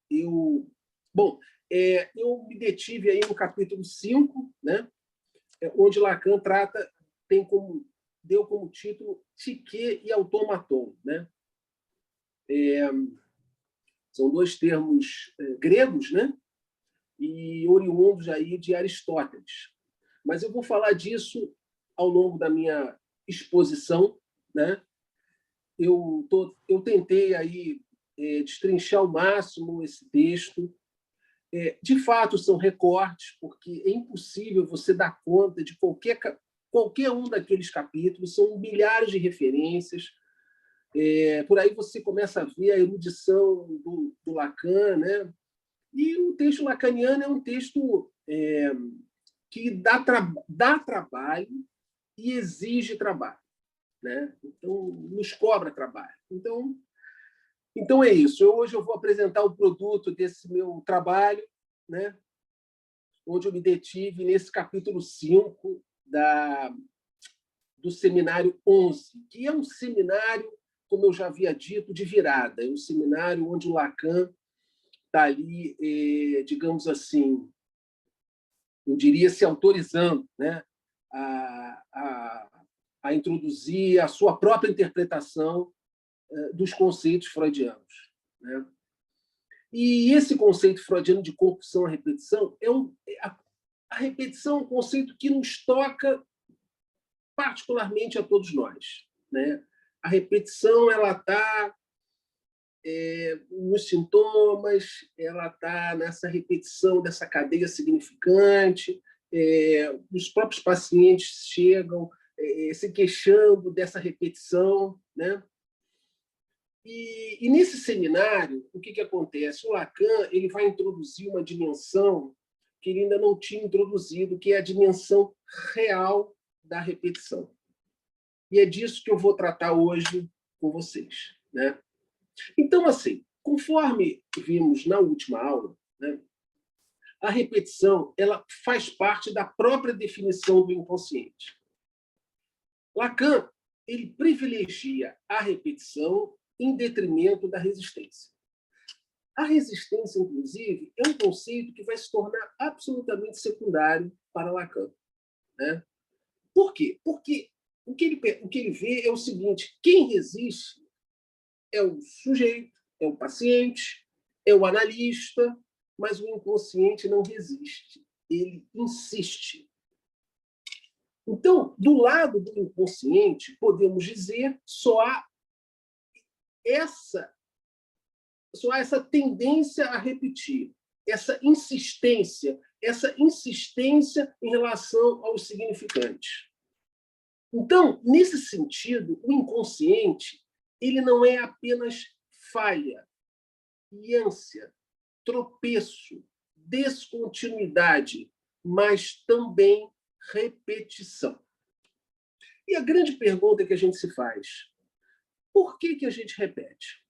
eu, bom, eu me detive aí no capítulo 5, né, onde Lacan deu como título Psique e Automaton, né? São dois termos gregos, né? E oriundos aí de Aristóteles. Mas eu vou falar disso ao longo da minha exposição, né? Eu tentei aí destrinchar ao máximo esse texto. De fato, são recortes, porque é impossível você dar conta de qualquer um daqueles capítulos, são milhares de referências. Por aí você começa a ver a erudição do Lacan, né? E o texto lacaniano é um texto que dá trabalho e exige trabalho, né? Então, nos cobra trabalho. Então é isso. Hoje eu vou apresentar o produto desse meu trabalho, né? Onde eu me detive nesse capítulo 5 do seminário 11, que é um seminário, como eu já havia dito, de virada. É um seminário onde o Lacan está ali, digamos assim, eu diria, se autorizando, né, a introduzir a sua própria interpretação dos conceitos freudianos, né? E esse conceito freudiano de compulsão à repetição a repetição é um conceito que nos toca particularmente a todos nós, né? A repetição ela está nos sintomas, ela está nessa repetição dessa cadeia significante. Os próprios pacientes chegam se queixando dessa repetição, né? E nesse seminário, o que acontece? O Lacan ele vai introduzir uma dimensão que ele ainda não tinha introduzido, que é a dimensão real da repetição. E é disso que eu vou tratar hoje com vocês, né? Então, assim, conforme vimos na última aula, né, a repetição ela faz parte da própria definição do inconsciente. Lacan ele privilegia a repetição em detrimento da resistência. A resistência, inclusive, é um conceito que vai se tornar absolutamente secundário para Lacan, né? Por quê? Porque o que ele vê é o seguinte: quem resiste é o sujeito, é o paciente, é o analista, mas o inconsciente não resiste, ele insiste. Então, do lado do inconsciente, podemos dizer, só há essa tendência a repetir, essa insistência em relação aos significantes. Então, nesse sentido, o inconsciente ele não é apenas falha, ânsia, tropeço, descontinuidade, mas também repetição. E a grande pergunta que a gente se faz: por que a gente repete?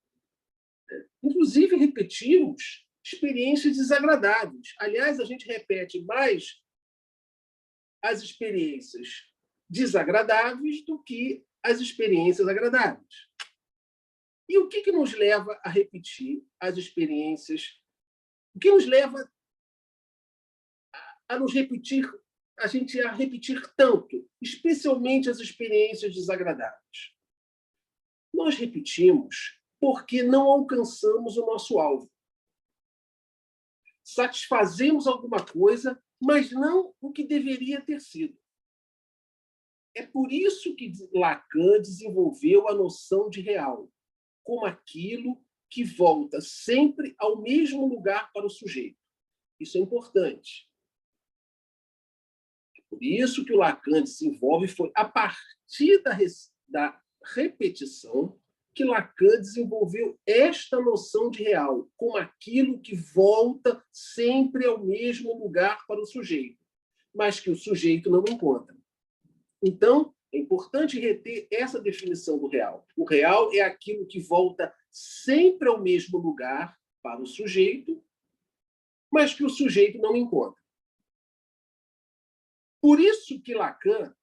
Inclusive, repetimos experiências desagradáveis. Aliás, a gente repete mais as experiências desagradáveis do que as experiências agradáveis. E o que nos leva a repetir as experiências? O que nos leva a gente a repetir tanto, especialmente as experiências desagradáveis? Nós repetimos porque não alcançamos o nosso alvo. Satisfazemos alguma coisa, mas não o que deveria ter sido. É por isso que Lacan desenvolveu a noção de real, como aquilo que volta sempre ao mesmo lugar para o sujeito. Isso é importante. Por isso que o Lacan desenvolve, foi a partir da repetição que Lacan desenvolveu esta noção de real, como aquilo que volta sempre ao mesmo lugar para o sujeito, mas que o sujeito não encontra. Então, é importante reter essa definição do real. O real é aquilo que volta sempre ao mesmo lugar para o sujeito, mas que o sujeito não encontra. Por isso que Lacan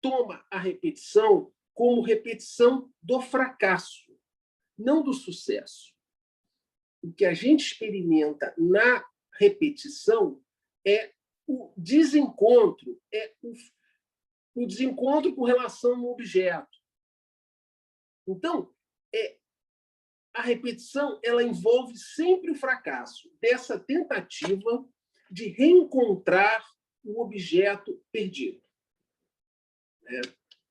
toma a repetição como repetição do fracasso, não do sucesso. o que a gente experimenta na repetição é o desencontro, o desencontro com relação ao objeto. Então, a repetição ela envolve sempre o fracasso dessa tentativa de reencontrar o objeto perdido.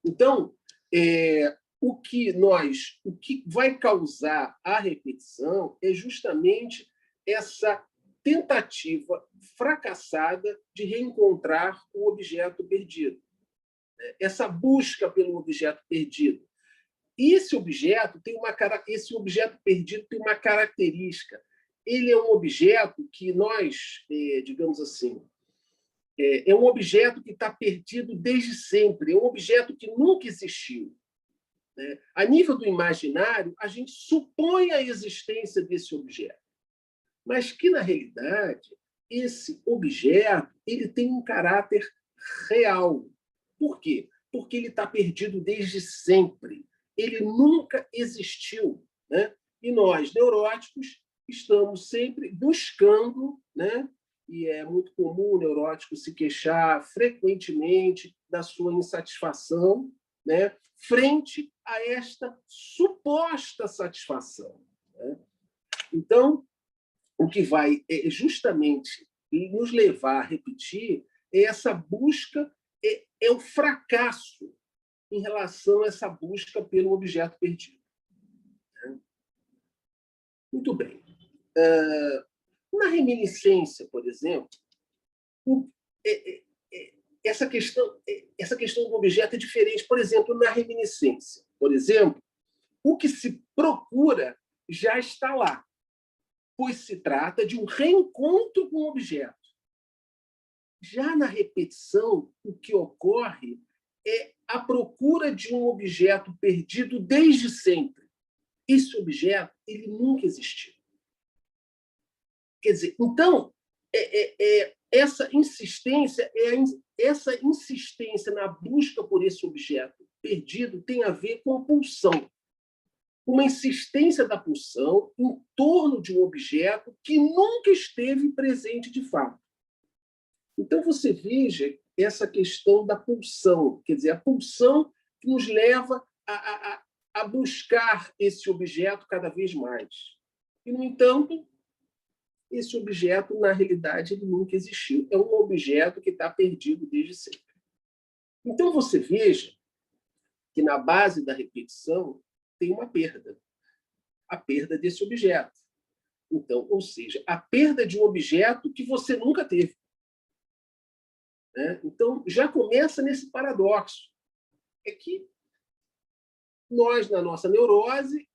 Então, o que vai causar a repetição é justamente essa tentativa fracassada de reencontrar o objeto perdido, essa busca pelo objeto perdido. E esse objeto perdido tem uma característica. Ele é um objeto que nós, digamos assim, é um objeto que está perdido desde sempre, é um objeto que nunca existiu. A nível do imaginário, a gente supõe a existência desse objeto, mas que, na realidade, esse objeto ele tem um caráter real. Por quê? Porque ele está perdido desde sempre. Ele nunca existiu. E nós, neuróticos, estamos sempre buscando, e é muito comum o neurótico se queixar frequentemente da sua insatisfação, frente a esta suposta satisfação. Então, o que vai justamente nos levar a repetir é essa busca, é o fracasso em relação a essa busca pelo objeto perdido. Muito bem. Na reminiscência, por exemplo, essa questão do objeto é diferente. Por exemplo, na reminiscência, por exemplo, o que se procura já está lá, pois se trata de um reencontro com o objeto. Já na repetição, o que ocorre é a procura de um objeto perdido desde sempre. Esse objeto ele nunca existiu. Quer dizer, então, essa insistência na busca por esse objeto perdido tem a ver com a pulsão. Uma insistência da pulsão em torno de um objeto que nunca esteve presente de fato. Então, você veja essa questão da pulsão, quer dizer, a pulsão que nos leva a buscar esse objeto cada vez mais. E, no entanto, esse objeto, na realidade, ele nunca existiu. É um objeto que está perdido desde sempre. Então, você veja que, na base da repetição, tem uma perda. A perda desse objeto. Então, ou seja, a perda de um objeto que você nunca teve. Então, já começa nesse paradoxo. É que nós, na nossa neurose,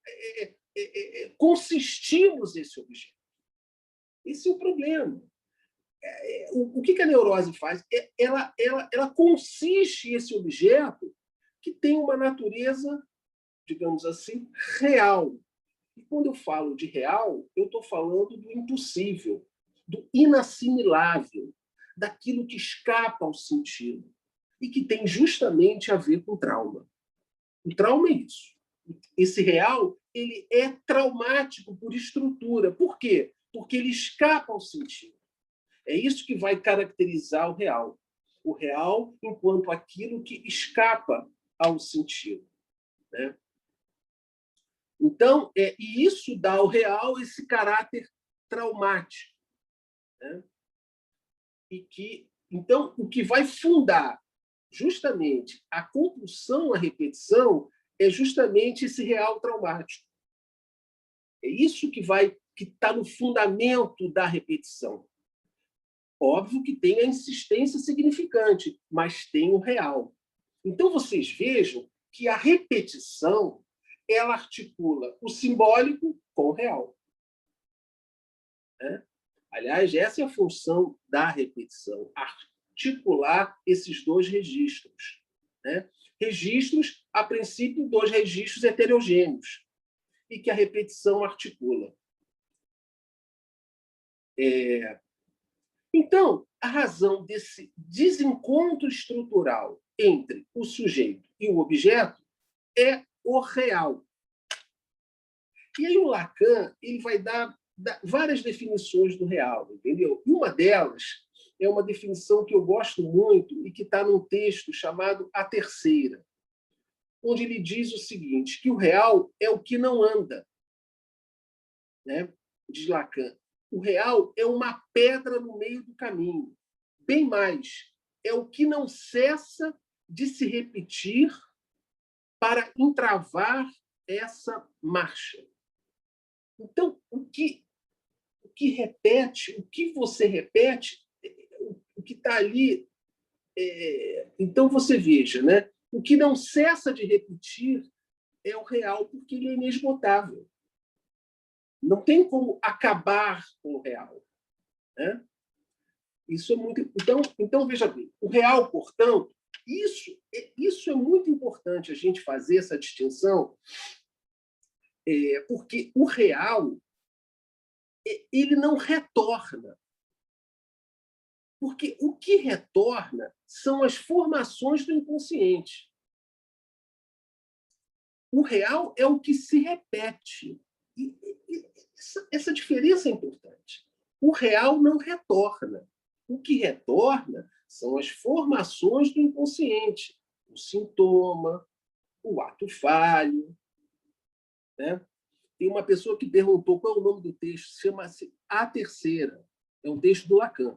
consistimos esse objeto. Esse é o problema. O que a neurose faz? Ela consiste esse objeto que tem uma natureza, digamos assim, real. E quando eu falo de real, eu estou falando do impossível, do inassimilável, daquilo que escapa ao sentido e que tem justamente a ver com trauma. O trauma é isso. Esse real ele é traumático por estrutura. Por quê? Porque ele escapa ao sentido. É isso que vai caracterizar o real. O real enquanto aquilo que escapa ao sentido. Então, e isso dá ao real esse caráter traumático. E que, então, o que vai fundar justamente a compulsão à repetição é justamente esse real traumático. É isso que está no fundamento da repetição. Óbvio que tem a insistência significante, mas tem o real. Então, vocês vejam que a repetição ela articula o simbólico com o real. Aliás, essa é a função da repetição, articular esses dois registros. Registros, a princípio, dois registros heterogêneos, e que a repetição articula. Então, a razão desse desencontro estrutural entre o sujeito e o objeto é o real. E aí o Lacan ele vai dar várias definições do real, entendeu? E uma delas é uma definição que eu gosto muito e que está num texto chamado A Terceira, onde ele diz o seguinte, que o real é o que não anda, né? Diz Lacan. O real é uma pedra no meio do caminho. Bem mais, é o que não cessa de se repetir para entravar essa marcha. Então, o que repete, o que você repete, o que está ali. Então, você veja, né? O que não cessa de repetir é o real, porque ele é inesgotável. Não tem como acabar com o real, né? Isso é muito. Então veja bem, o real, portanto, isso é muito importante a gente fazer essa distinção, porque o real ele não retorna. Porque o que retorna são as formações do inconsciente. O real é o que se repete. E essa diferença é importante. O real não retorna. O que retorna são as formações do inconsciente. O sintoma, o ato falho. Né? Tem uma pessoa que perguntou qual é o nome do texto, chama-se A Terceira. É um texto do Lacan.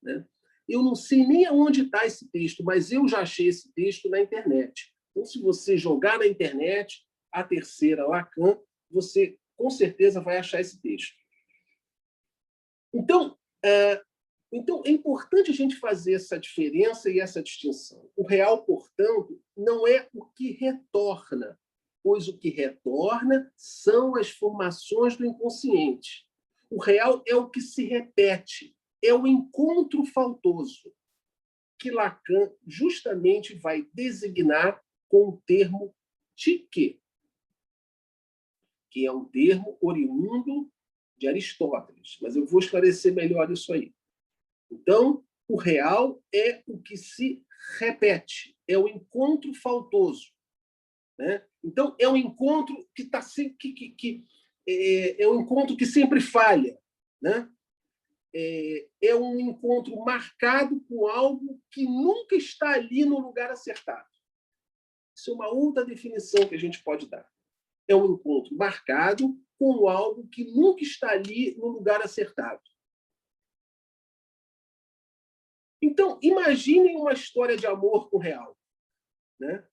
Né? Eu não sei nem aonde está esse texto, mas eu já achei esse texto na internet. Então, se você jogar na internet A Terceira Lacan, você com certeza vai achar esse texto. Então, é importante a gente fazer essa diferença e essa distinção. O real, portanto, não é o que retorna, pois o que retorna são as formações do inconsciente. O real é o que se repete, é o encontro faltoso, que Lacan justamente vai designar com o termo tique, que é um termo oriundo de Aristóteles, mas eu vou esclarecer melhor isso aí. Então, o real é o que se repete, é o encontro faltoso. Né? Então, é um encontro que está sempre é um encontro que sempre falha, né? É um encontro marcado com algo que nunca está ali no lugar acertado. Isso é uma outra definição que a gente pode dar. É um encontro marcado com algo que nunca está ali no lugar acertado. Então, imaginem uma história de amor com real. Né?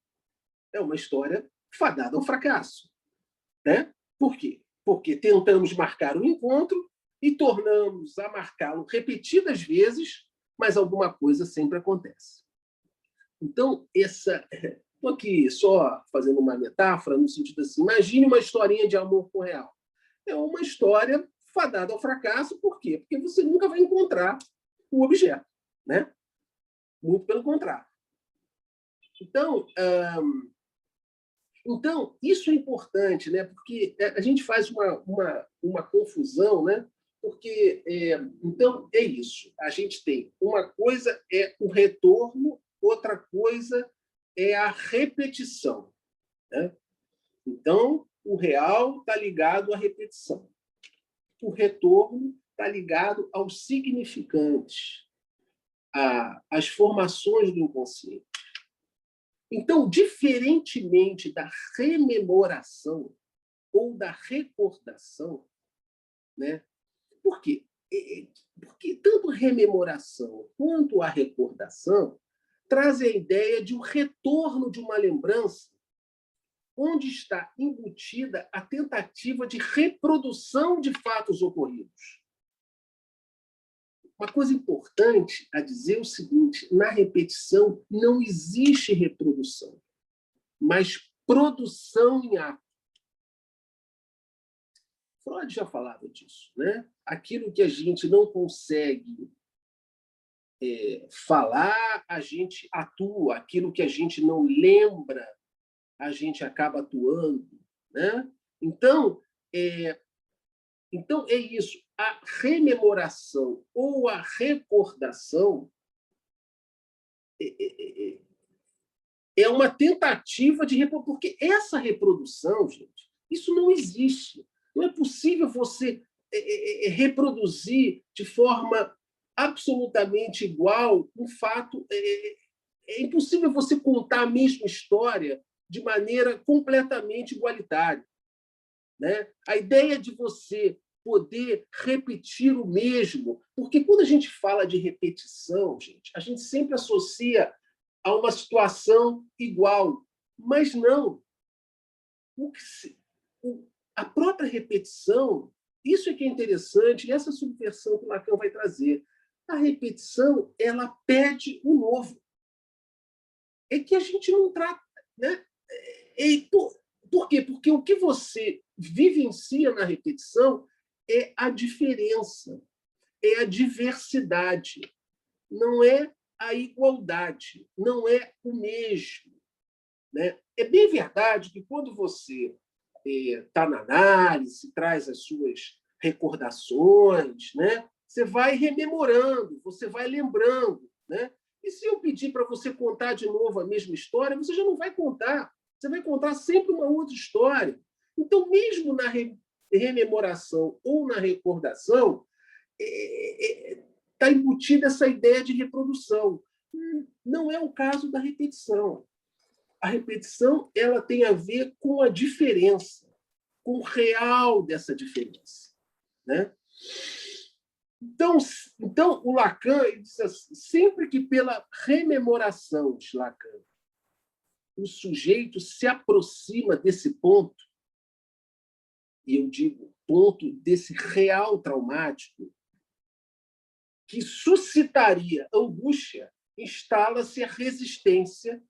É uma história fadada ao fracasso. Né? Por quê? Porque tentamos marcar o encontro e tornamos a marcá-lo repetidas vezes, mas alguma coisa sempre acontece. Então, estou aqui só fazendo uma metáfora, no sentido assim, imagine uma historinha de amor com real. É uma história fadada ao fracasso, por quê? Porque você nunca vai encontrar o objeto. Né? Muito pelo contrário. Então, isso é importante, né? Porque a gente faz uma confusão, né? Porque, então, é isso. A gente tem uma coisa é o retorno, outra coisa é a repetição. Né? Então, o real está ligado à repetição. O retorno está ligado aos significantes, às formações do inconsciente. Então, diferentemente da rememoração ou da recordação, né? Por quê? Porque tanto a rememoração quanto a recordação trazem a ideia de um retorno de uma lembrança onde está embutida a tentativa de reprodução de fatos ocorridos. Uma coisa importante a dizer é o seguinte: na repetição não existe reprodução, mas produção em ato. Freud já falava disso, né? Aquilo que a gente não consegue falar, a gente atua. Aquilo que a gente não lembra, a gente acaba atuando, né? Então, é isso. A rememoração ou a recordação é uma tentativa de reproduzir, porque essa reprodução, gente, isso não existe. Não é possível você reproduzir de forma absolutamente igual um fato. É impossível você contar a mesma história de maneira completamente igualitária, né? A ideia de você poder repetir o mesmo, porque quando a gente fala de repetição, gente, a gente sempre associa a uma situação igual, mas não. A própria repetição, isso é que é interessante, e essa subversão que o Lacan vai trazer. A repetição, ela pede o novo. É que a gente não trata, né? Por quê? Porque o que você vivencia na repetição é a diferença, é a diversidade, não é a igualdade, não é o mesmo, né? É bem verdade que quando você está na análise, traz as suas recordações, né? Você vai rememorando, você vai lembrando, né? E se eu pedir para você contar de novo a mesma história, você já não vai contar. Você vai contar sempre uma outra história. Então, mesmo na rememoração ou na recordação, está embutida essa ideia de reprodução. Não é o caso da repetição. A repetição ela tem a ver com a diferença, com o real dessa diferença, né? Então o Lacan ele diz assim, sempre que pela rememoração de Lacan o sujeito se aproxima desse ponto, e eu digo ponto desse real traumático, que suscitaria angústia, instala-se a resistência,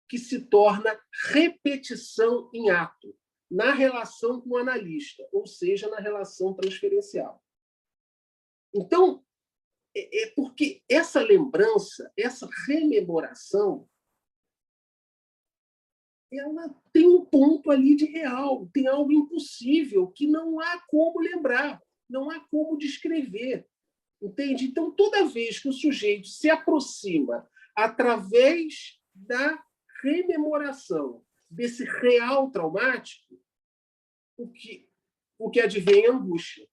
que se torna repetição em ato, na relação com o analista, ou seja, na relação transferencial. Então, é porque essa lembrança, essa rememoração, ela tem um ponto ali de real, tem algo impossível que não há como lembrar, não há como descrever. Entende? Então, toda vez que o sujeito se aproxima através da rememoração desse real traumático, o que advém é angústia.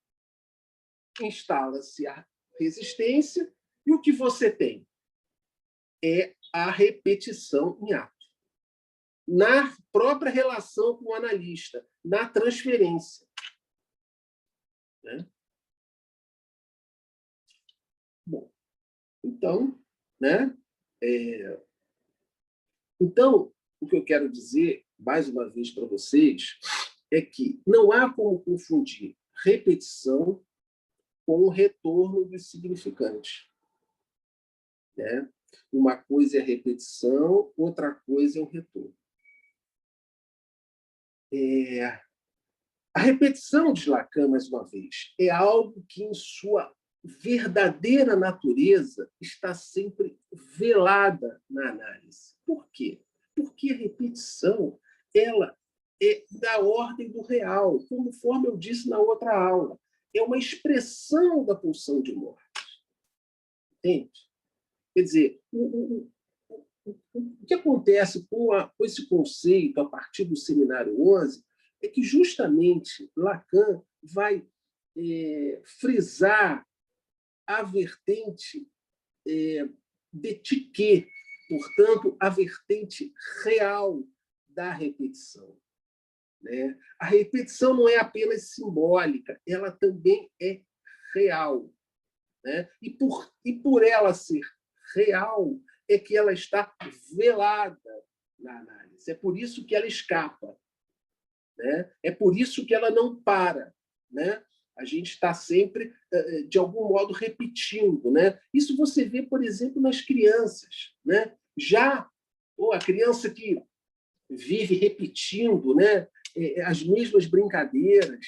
Instala-se a resistência e o que você tem é a repetição em ato. Na própria relação com o analista, na transferência. Né? Bom, então, né? Então, o que eu quero dizer, mais uma vez para vocês, é que não há como confundir repetição com o retorno dos significantes. Né? Uma coisa é a repetição, outra coisa é o retorno. A repetição de Lacan, mais uma vez, é algo que, em sua verdadeira natureza, está sempre velada na análise. Por quê? Porque a repetição ela é da ordem do real, conforme eu disse na outra aula. É uma expressão da pulsão de morte. Entende? Quer dizer, o que acontece com esse conceito a partir do Seminário 11 é que justamente Lacan vai frisar a vertente de Tiquet, portanto, a vertente real da repetição. Né? A repetição não é apenas simbólica, ela também é real. Né? E por ela ser real, é que ela está velada na análise. É por isso que ela escapa. Né? É por isso que ela não para. Né? A gente está sempre, de algum modo, repetindo. Né? Isso você vê, por exemplo, nas crianças. Né? Já a criança que vive repetindo, né, as mesmas brincadeiras,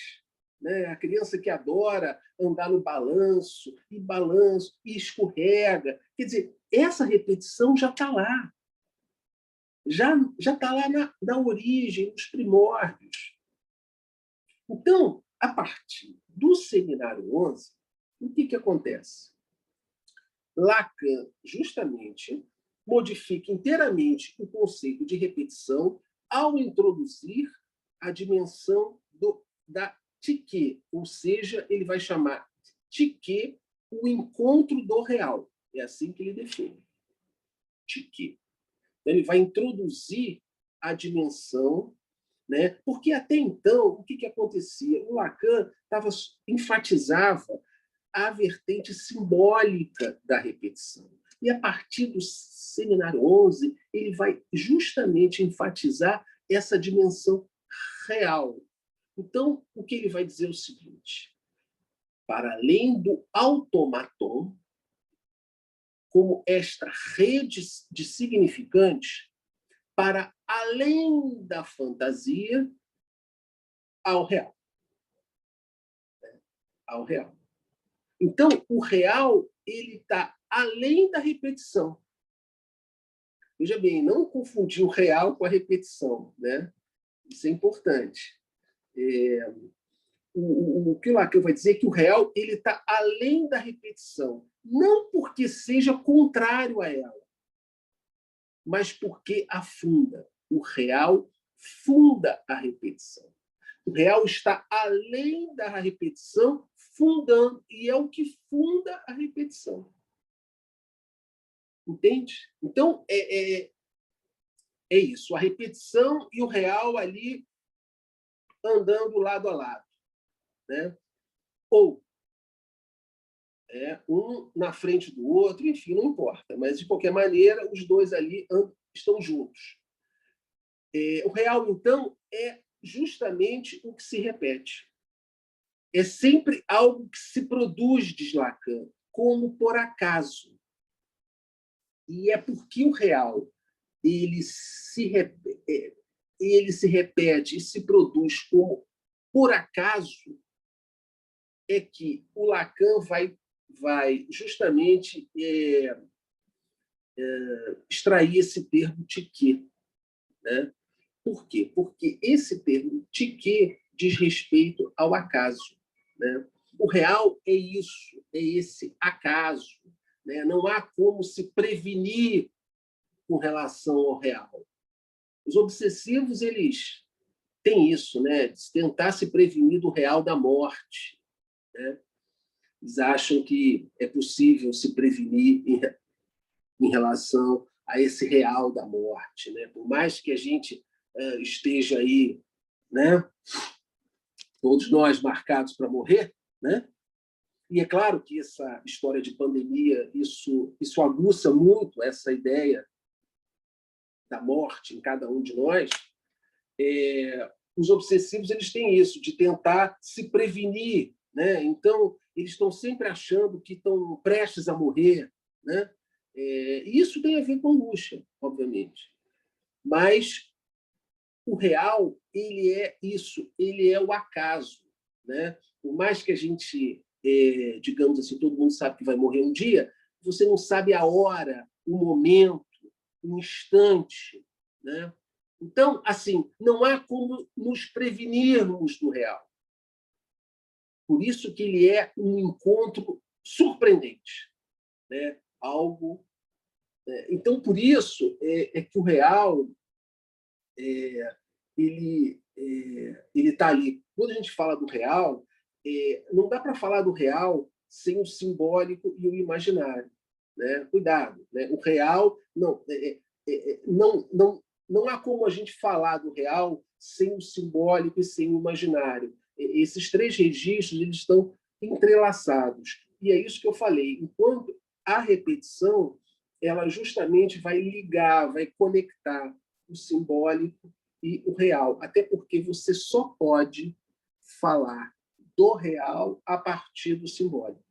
né? A criança que adora andar no balanço e escorrega. Quer dizer, essa repetição já está lá. Já está lá na origem, nos primórdios. Então, a partir do Seminário 11, o que acontece? Lacan, justamente, modifica inteiramente o conceito de repetição ao introduzir a dimensão da Tiquê, ou seja, ele vai chamar Tiquê o encontro do real. É assim que ele define. Tiquê. Então, ele vai introduzir a dimensão, né? Porque até então, o que acontecia? O Lacan enfatizava a vertente simbólica da repetição. E a partir do seminário 11, ele vai justamente enfatizar essa dimensão real. Então, o que ele vai dizer é o seguinte: para além do automaton, como esta rede de significantes, para além da fantasia, ao real. Ao real. Então, o real ele está além da repetição. Veja bem, não confundir o real com a repetição, né? Isso é importante. O que o Lacan vai dizer é que o real ele está além da repetição, não porque seja contrário a ela, mas porque afunda. O real funda a repetição. O real está além da repetição, fundando, e é o que funda a repetição. Entende? Então, é isso. A repetição e o real ali andando lado a lado. Né? Ou um na frente do outro, enfim, não importa. Mas, de qualquer maneira, os dois ali estão juntos. O real, então, é justamente o que se repete. É sempre algo que se produz, diz Lacan, como por acaso. E é porque o real ele se repete e se produz como por acaso, é que o Lacan vai justamente extrair esse termo tiquê. Né? Por quê? Porque esse termo tiquê diz respeito ao acaso. Né? O real é isso, é esse acaso. Né? Não há como se prevenir com relação ao real. Os obsessivos, eles têm isso, né? De tentar se prevenir do real da morte. Né? Eles acham que é possível se prevenir em relação a esse real da morte. Né? Por mais que a gente esteja aí, né? Todos nós marcados para morrer, né? E é claro que essa história de pandemia, isso aguça muito essa ideia da morte em cada um de nós. Os obsessivos eles têm isso, de tentar se prevenir. Né? Então, eles estão sempre achando que estão prestes a morrer. Né? E isso tem a ver com angústia, obviamente. Mas o real ele é isso, ele é o acaso. Né? Por mais que a gente, digamos assim, todo mundo sabe que vai morrer um dia, você não sabe a hora, o momento, o instante. Né? Então, assim, não há como nos prevenirmos do real. Por isso que ele é um encontro surpreendente. Né? Algo. Então, por isso que o real ele está ali. Quando a gente fala do real, não dá para falar do real sem o simbólico e o imaginário. Né? Cuidado. Né? O real não há como a gente falar do real sem o simbólico e sem o imaginário. Esses três registros eles estão entrelaçados. E é isso que eu falei. Enquanto a repetição ela justamente vai ligar, vai conectar o simbólico e o real. Até porque você só pode falar do real a partir do simbólico.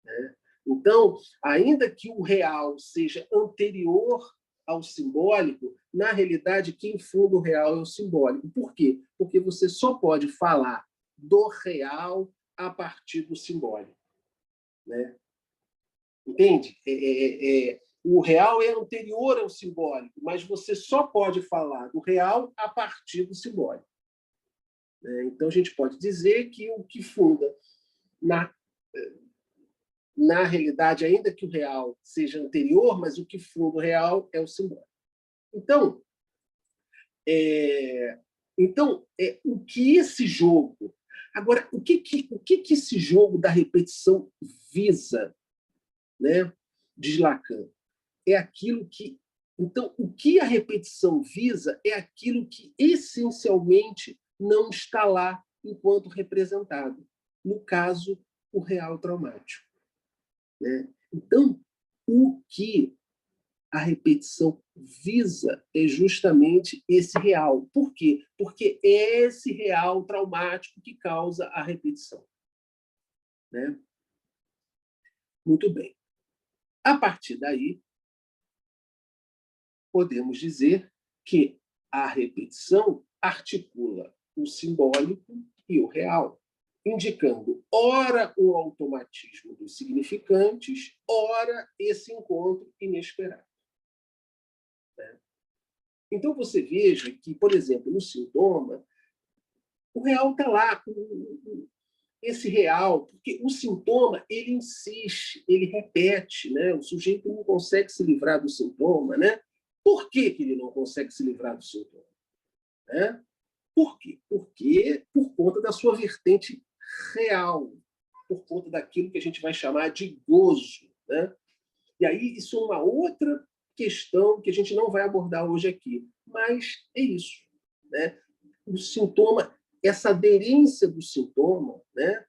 Né? Então, ainda que o real seja anterior ao simbólico, na realidade, quem funda o real é o simbólico. Por quê? Porque você só pode falar do real a partir do simbólico. Né? Entende? O real é anterior ao simbólico, mas você só pode falar do real a partir do simbólico. Então, a gente pode dizer que o que funda na realidade, ainda que o real seja anterior, mas o que funda o real é o simbólico. Então, o que esse jogo Agora, o que esse jogo da repetição visa, né? Diz Lacan. É aquilo que... Então, o que a repetição visa é aquilo que, essencialmente, não está lá enquanto representado. No caso, o real traumático. Né? Então, o que a repetição visa é justamente esse real. Por quê? Porque é esse real traumático que causa a repetição. Né? Muito bem. A partir daí, podemos dizer que a repetição articula o simbólico e o real, indicando ora o automatismo dos significantes, ora esse encontro inesperado. Então, você veja que, por exemplo, no sintoma, o real está lá, esse real, porque o sintoma ele insiste, ele repete, né? O sujeito não consegue se livrar do sintoma, né? Por que ele não consegue se livrar do sintoma? Né? Por quê? Porque por conta da sua vertente real, por conta daquilo que a gente vai chamar de gozo. Né? E aí isso é uma outra questão que a gente não vai abordar hoje aqui, mas é isso. Né? O sintoma, essa aderência do sintoma, né?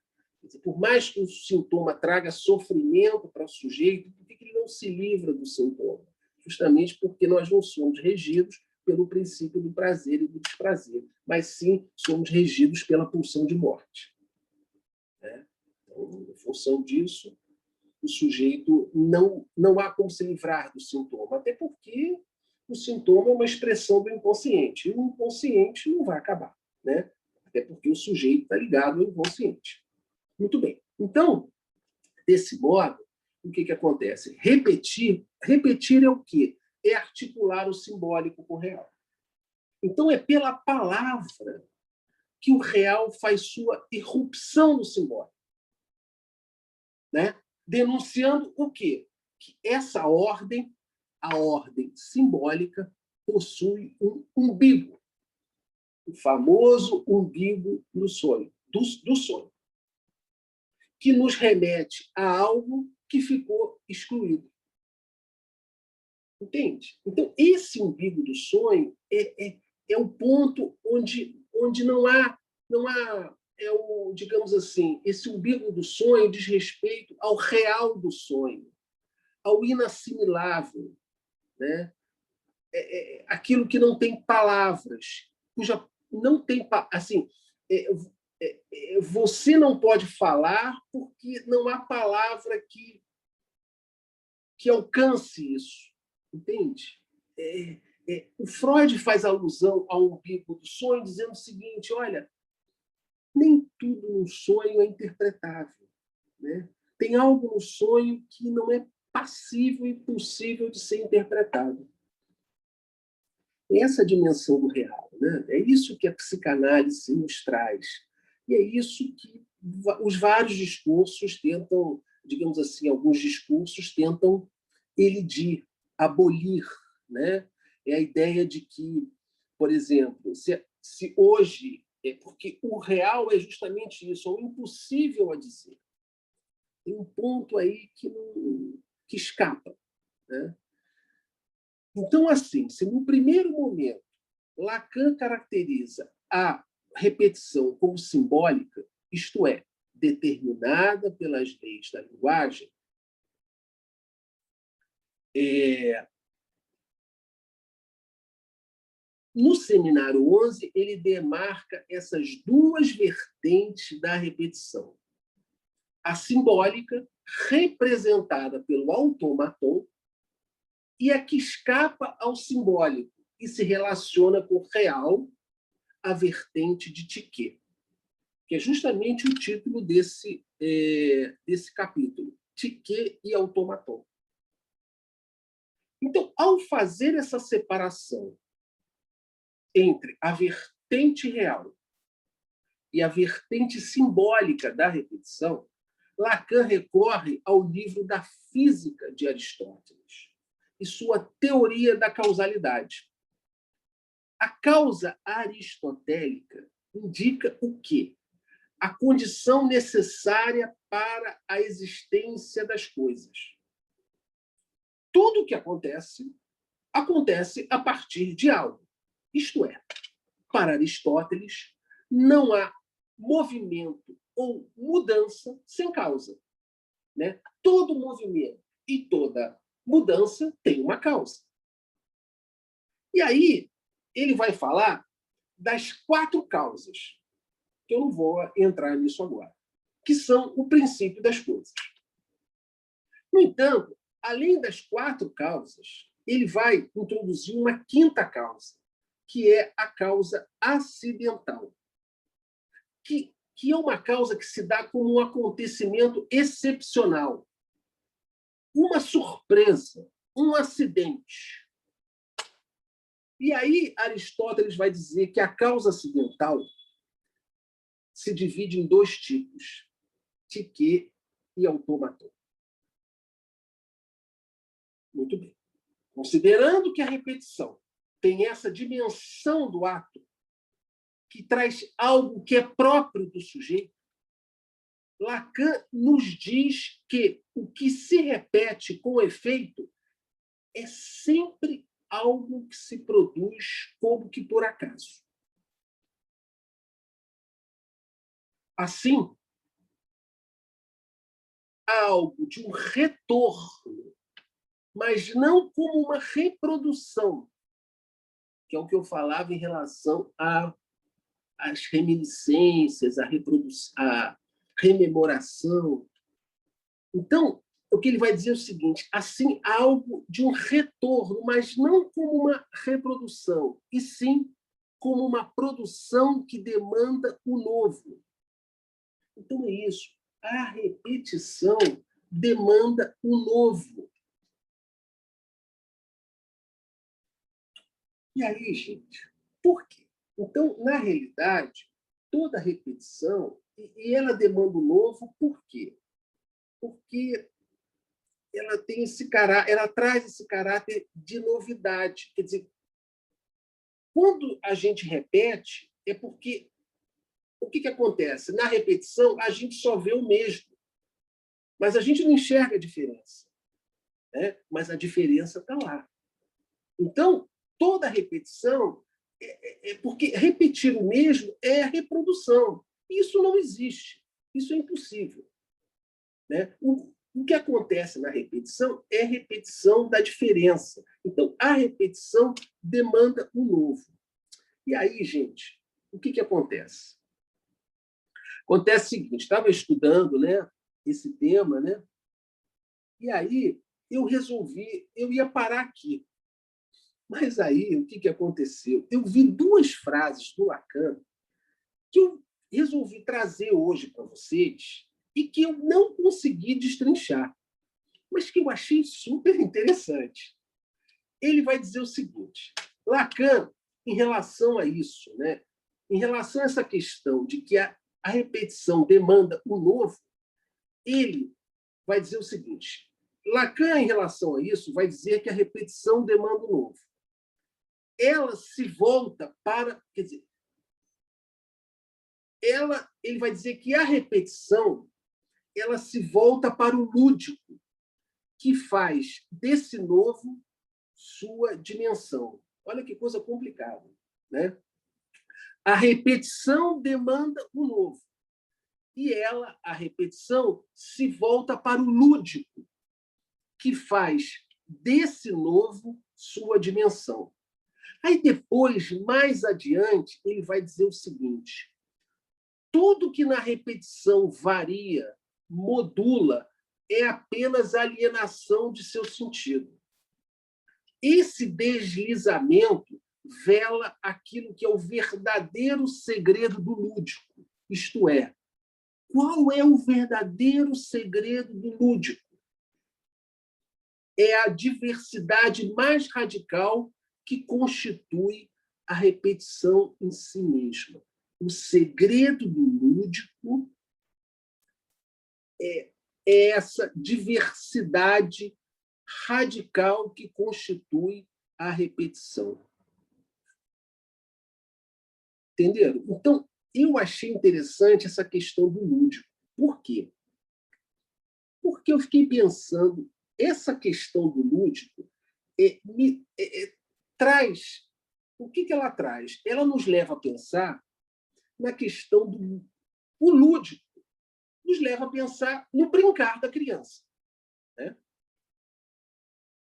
Por mais que o sintoma traga sofrimento para o sujeito, por que ele não se livra do sintoma? Justamente porque nós não somos regidos pelo princípio do prazer e do desprazer, mas sim somos regidos pela pulsão de morte. Né? Então, em função disso, o sujeito não há como se livrar do sintoma, até porque o sintoma é uma expressão do inconsciente, e o inconsciente não vai acabar, né? Até porque o sujeito está ligado ao inconsciente. Muito bem. Então, desse modo, o que acontece? Repetir é o quê? É articular o simbólico com o real. Então, é pela palavra que o real faz sua irrupção no simbólico. Né? Denunciando o quê? Que essa ordem, a ordem simbólica, possui um umbigo, o famoso umbigo do sonho, do sonho, que nos remete a algo que ficou excluído. Entende? Então, esse umbigo do sonho é o ponto onde não há digamos assim, esse umbigo do sonho diz respeito ao real do sonho, ao inassimilável, né? Aquilo que não tem palavras, cuja não tem assim, você não pode falar porque não há palavra que alcance isso, entende? O Freud faz alusão ao umbigo do sonho, dizendo o seguinte: olha, nem tudo no sonho é interpretável. Né? Tem algo no sonho que não é passível e possível de ser interpretado. Essa dimensão do real. Né? É isso que a psicanálise nos traz. E é isso que os vários discursos tentam, digamos assim, alguns discursos tentam elidir, abolir. Né? É a ideia de que, por exemplo, se hoje... porque o real é justamente isso, é o impossível a dizer. Tem um ponto aí que escapa. Né? Então, assim, se no primeiro momento Lacan caracteriza a repetição como simbólica, isto é, determinada pelas leis da linguagem, no Seminário 11, ele demarca essas duas vertentes da repetição. A simbólica, representada pelo automaton, e a que escapa ao simbólico e se relaciona com o real, a vertente de Tiquet, que é justamente o título desse capítulo, Tiquet e automaton. Então, ao fazer essa separação entre a vertente real e a vertente simbólica da repetição, Lacan recorre ao livro da Física de Aristóteles e sua teoria da causalidade. A causa aristotélica indica o quê? a condição necessária para a existência das coisas. Tudo o que acontece, acontece a partir de algo. Isto é, para Aristóteles, não há movimento ou mudança sem causa. Né? Todo movimento e toda mudança tem uma causa. E aí, ele vai falar das 4 causas, que eu não vou entrar nisso agora, que são o princípio das coisas. No entanto, além das 4 causas, ele vai introduzir uma 5ª causa, que é a causa acidental, que é uma causa que se dá como um acontecimento excepcional, uma surpresa, um acidente. E aí, Aristóteles vai dizer que a causa acidental se divide em 2 tipos, psique e automaton. Muito bem. Considerando que a repetição tem essa dimensão do ato, que traz algo que é próprio do sujeito, Lacan nos diz que o que se repete com efeito é sempre algo que se produz como que por acaso. Assim, algo de um retorno, mas não como uma reprodução, que é o que eu falava em relação às reminiscências, a rememoração. Então, o que ele vai dizer é o seguinte: assim, algo de um retorno, mas não como uma reprodução, e sim como uma produção que demanda o novo. Então, é isso. A repetição demanda o novo. E aí, gente, por quê? Então, na realidade, toda repetição, e ela demanda o novo, por quê? Porque ela tem esse caráter, ela traz esse caráter de novidade. Quer dizer, quando a gente repete, é porque o que acontece? Na repetição, a gente só vê o mesmo, mas a gente não enxerga a diferença. Né? Mas a diferença está lá. Então, toda repetição é porque repetir o mesmo é a reprodução. Isso não existe. Isso é impossível. Né? O que acontece na repetição é a repetição da diferença. Então, a repetição demanda o novo. E aí, gente, o que acontece? Acontece o seguinte: estava estudando, né, esse tema, né, e aí eu resolvi, eu ia parar aqui. Mas aí, o que aconteceu? Eu vi 2 frases do Lacan que eu resolvi trazer hoje para vocês e que eu não consegui destrinchar, mas que eu achei super interessante. Ele vai dizer o seguinte: Lacan, em relação a isso, né, em relação a essa questão de que a repetição demanda o novo, ele vai dizer o seguinte: Lacan, em relação a isso, vai dizer que a repetição demanda o novo. Ela se volta para, quer dizer, ele vai dizer que a repetição ela se volta para o lúdico, que faz desse novo sua dimensão. Olha que coisa complicada, né? A repetição demanda o novo. E a repetição, se volta para o lúdico, que faz desse novo sua dimensão. Aí depois, mais adiante, ele vai dizer o seguinte: tudo que na repetição varia, modula, é apenas alienação de seu sentido. Esse deslizamento vela aquilo que é o verdadeiro segredo do lúdico. Isto é, qual é o verdadeiro segredo do lúdico? É a diversidade mais radical que constitui a repetição em si mesma. O segredo do lúdico é essa diversidade radical que constitui a repetição. Entenderam? Então, eu achei interessante essa questão do lúdico. Por quê? Porque eu fiquei pensando, essa questão do lúdico traz... O que ela traz? Ela nos leva a pensar na questão do... O lúdico nos leva a pensar no brincar da criança, né?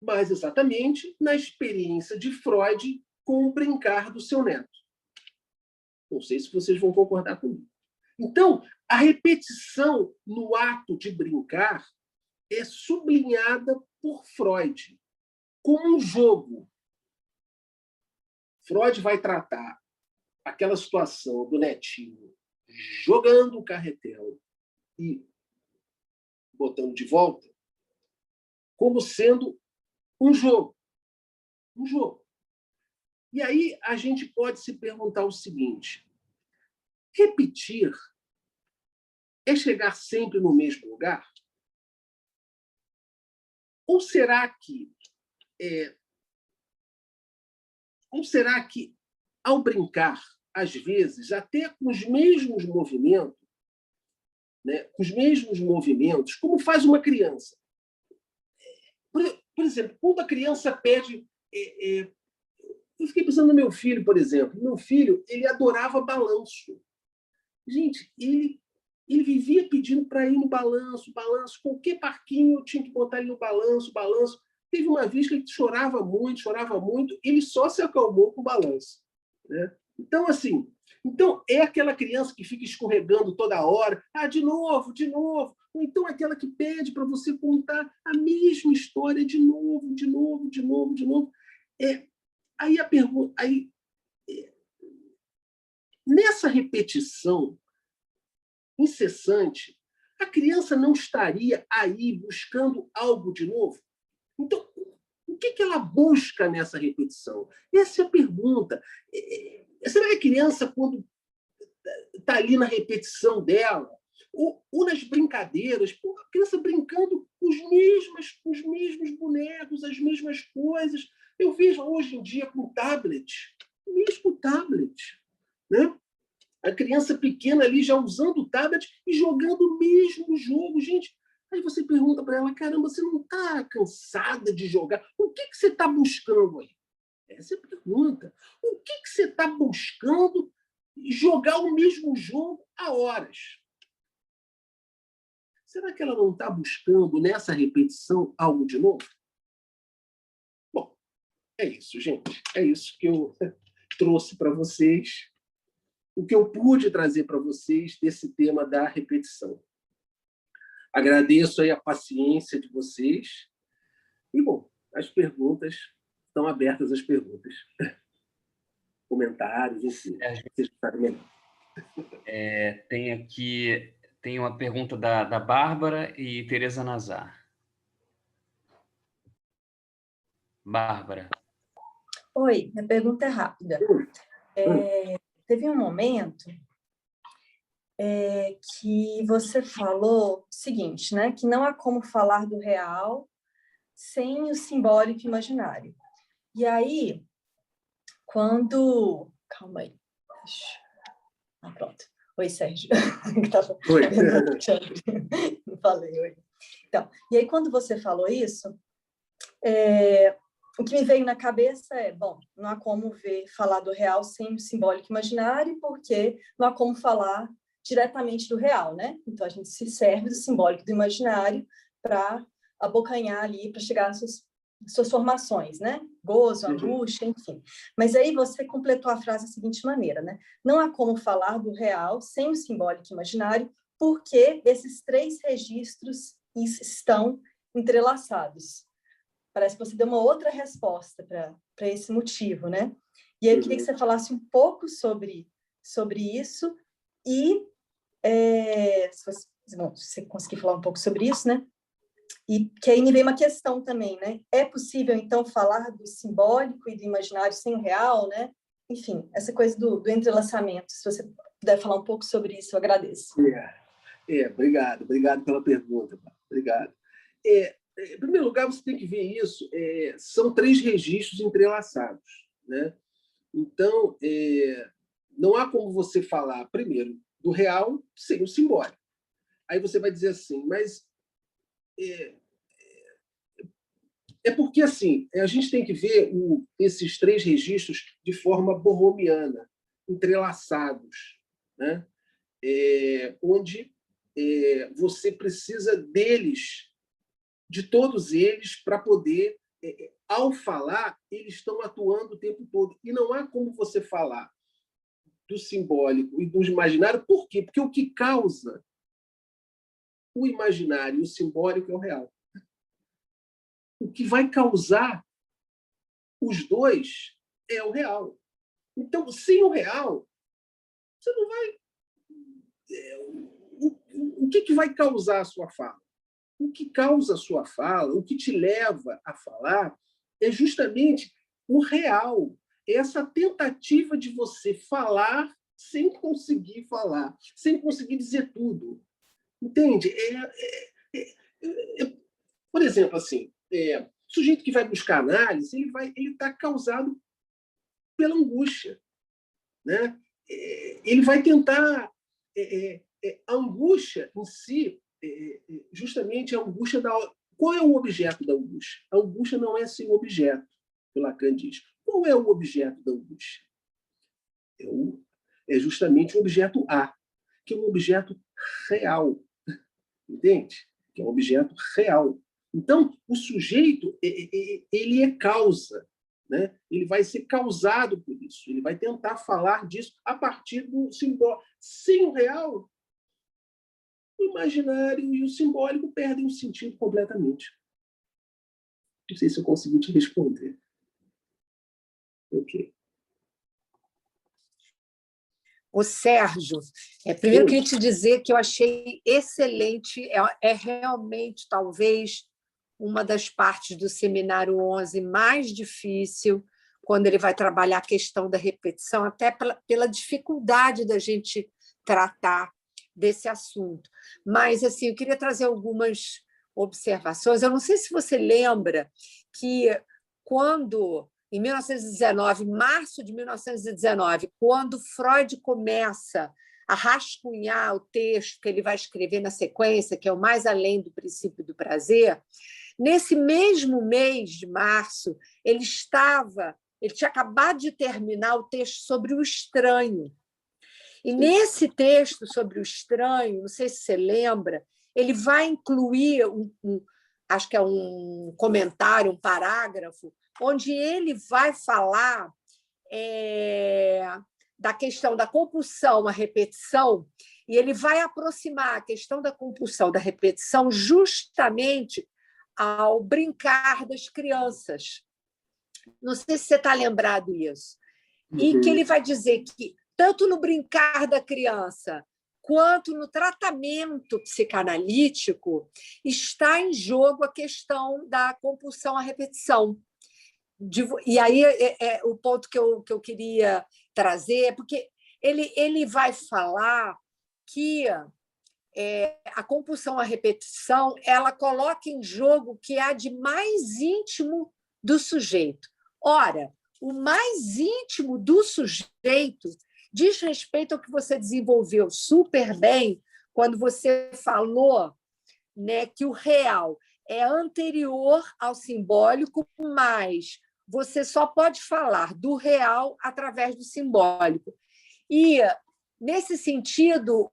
Mais exatamente na experiência de Freud com o brincar do seu neto. Não sei se vocês vão concordar comigo. Então, a repetição no ato de brincar é sublinhada por Freud como um jogo. Freud vai tratar aquela situação do netinho jogando o carretel e botando de volta como sendo um jogo. Um jogo. E aí a gente pode se perguntar o seguinte: repetir é chegar sempre no mesmo lugar? Ou será que ao brincar, às vezes, até com os mesmos movimentos, né, como faz uma criança? Por exemplo, quando a criança pede... eu fiquei pensando no meu filho, por exemplo. Meu filho, ele adorava balanço. Gente, ele vivia pedindo para ir no balanço, balanço. Qualquer parquinho eu tinha que botar ele no balanço, balanço. Teve uma vez que ele chorava muito, ele só se acalmou com o balanço, né? Então, assim, é aquela criança que fica escorregando toda hora, de novo, de novo. Ou então aquela que pede para você contar a mesma história de novo, de novo, de novo, de novo. Aí a pergunta... nessa repetição incessante, a criança não estaria aí buscando algo de novo? Então, o que ela busca nessa repetição? Essa é a pergunta. Será que a criança, quando está ali na repetição dela, ou nas brincadeiras, a criança brincando com os mesmos bonecos, as mesmas coisas? Eu vejo hoje em dia com tablet, mesmo tablet, né? A criança pequena ali já usando o tablet e jogando o mesmo jogo. Gente, aí você pergunta para ela: caramba, você não está cansada de jogar? O que você está buscando aí? Essa é a pergunta. O que você está buscando jogar o mesmo jogo há horas? Será que ela não está buscando nessa repetição algo de novo? Bom, é isso, gente. É isso que eu trouxe para vocês. O que eu pude trazer para vocês desse tema da repetição. Agradeço aí a paciência de vocês. E, bom, as perguntas, estão abertas as perguntas. Comentários, enfim. Vocês sabem melhor. Tem uma pergunta da Bárbara e Tereza Nazar. Bárbara. Oi, minha pergunta é rápida. Teve um momento que você falou o seguinte, né? Que não há como falar do real sem o simbólico imaginário. E aí, quando... Calma aí. Pronto. Oi, Sérgio. Oi. Não falei, oi. Então, e aí, quando você falou isso, o que me veio na cabeça bom, não há como falar do real sem o simbólico imaginário, porque não há como falar diretamente do real, né? Então, a gente se serve do simbólico e do imaginário para abocanhar ali, para chegar às suas formações, né? Gozo, angústia, enfim. Mas aí você completou a frase da seguinte maneira, né? Não há como falar do real sem o simbólico e imaginário, porque esses três registros estão entrelaçados. Parece que você deu uma outra resposta para esse motivo, né? E aí eu queria que você falasse um pouco sobre isso e, se você conseguir falar um pouco sobre isso, né? E que aí me veio uma questão também, né? É possível, então, falar do simbólico e do imaginário sem o real, né? Enfim, essa coisa do entrelaçamento. Se você puder falar um pouco sobre isso, eu agradeço. Obrigado pela pergunta. Obrigado. Em primeiro lugar, você tem que ver isso. São três registros entrelaçados, né? Então, não há como você falar, primeiro, do real sem o simbólico. Aí você vai dizer assim, mas é porque assim, a gente tem que ver esses três registros de forma borromiana, entrelaçados, né? Onde você precisa deles, de todos eles, para poder, ao falar, eles estão atuando o tempo todo. E não há como você falar do simbólico e do imaginário. Por quê? Porque o que causa o imaginário e o simbólico é o real. O que vai causar os dois é o real. Então, sem o real, você não vai. O que vai causar a sua fala? O que causa a sua fala, o que te leva a falar, é justamente o real. É essa tentativa de você falar sem conseguir falar, sem conseguir dizer tudo. Entende? Por exemplo, assim, o sujeito que vai buscar análise, ele está causado pela angústia, né? Ele vai tentar a angústia em si, justamente a angústia da. Qual é o objeto da angústia? A angústia não é sem objeto, que Lacan diz. Qual é o objeto da angústia? É justamente o objeto A, que é um objeto real, entende? Que é um objeto real. Então, o sujeito ele é causa, né? Ele vai ser causado por isso, ele vai tentar falar disso a partir do simbólico. Sem o real, o imaginário e o simbólico perdem o sentido completamente. Não sei se eu consegui te responder. Ok. O Sérgio, primeiro eu queria te dizer que eu achei excelente, é realmente, talvez, uma das partes do Seminário 11 mais difícil, quando ele vai trabalhar a questão da repetição, até pela dificuldade da gente tratar desse assunto. Mas assim, eu queria trazer algumas observações. Eu não sei se você lembra que quando, em 1919, março de 1919, quando Freud começa a rascunhar o texto que ele vai escrever na sequência, que é o Mais Além do Princípio do Prazer, nesse mesmo mês de março, ele tinha acabado de terminar o texto sobre o estranho. E nesse texto sobre o estranho, não sei se você lembra, ele vai incluir acho que é um comentário, um parágrafo, onde ele vai falar da questão da compulsão à repetição, e ele vai aproximar a questão da compulsão da repetição justamente ao brincar das crianças. Não sei se você está lembrado disso. E que ele vai dizer que, tanto no brincar da criança quanto no tratamento psicanalítico, está em jogo a questão da compulsão à repetição. E aí o ponto que eu queria trazer é porque ele vai falar que a compulsão à repetição ela coloca em jogo o que há de mais íntimo do sujeito. Ora, o mais íntimo do sujeito diz respeito ao que você desenvolveu super bem quando você falou, né, que o real é anterior ao simbólico, mas você só pode falar do real através do simbólico. E, nesse sentido,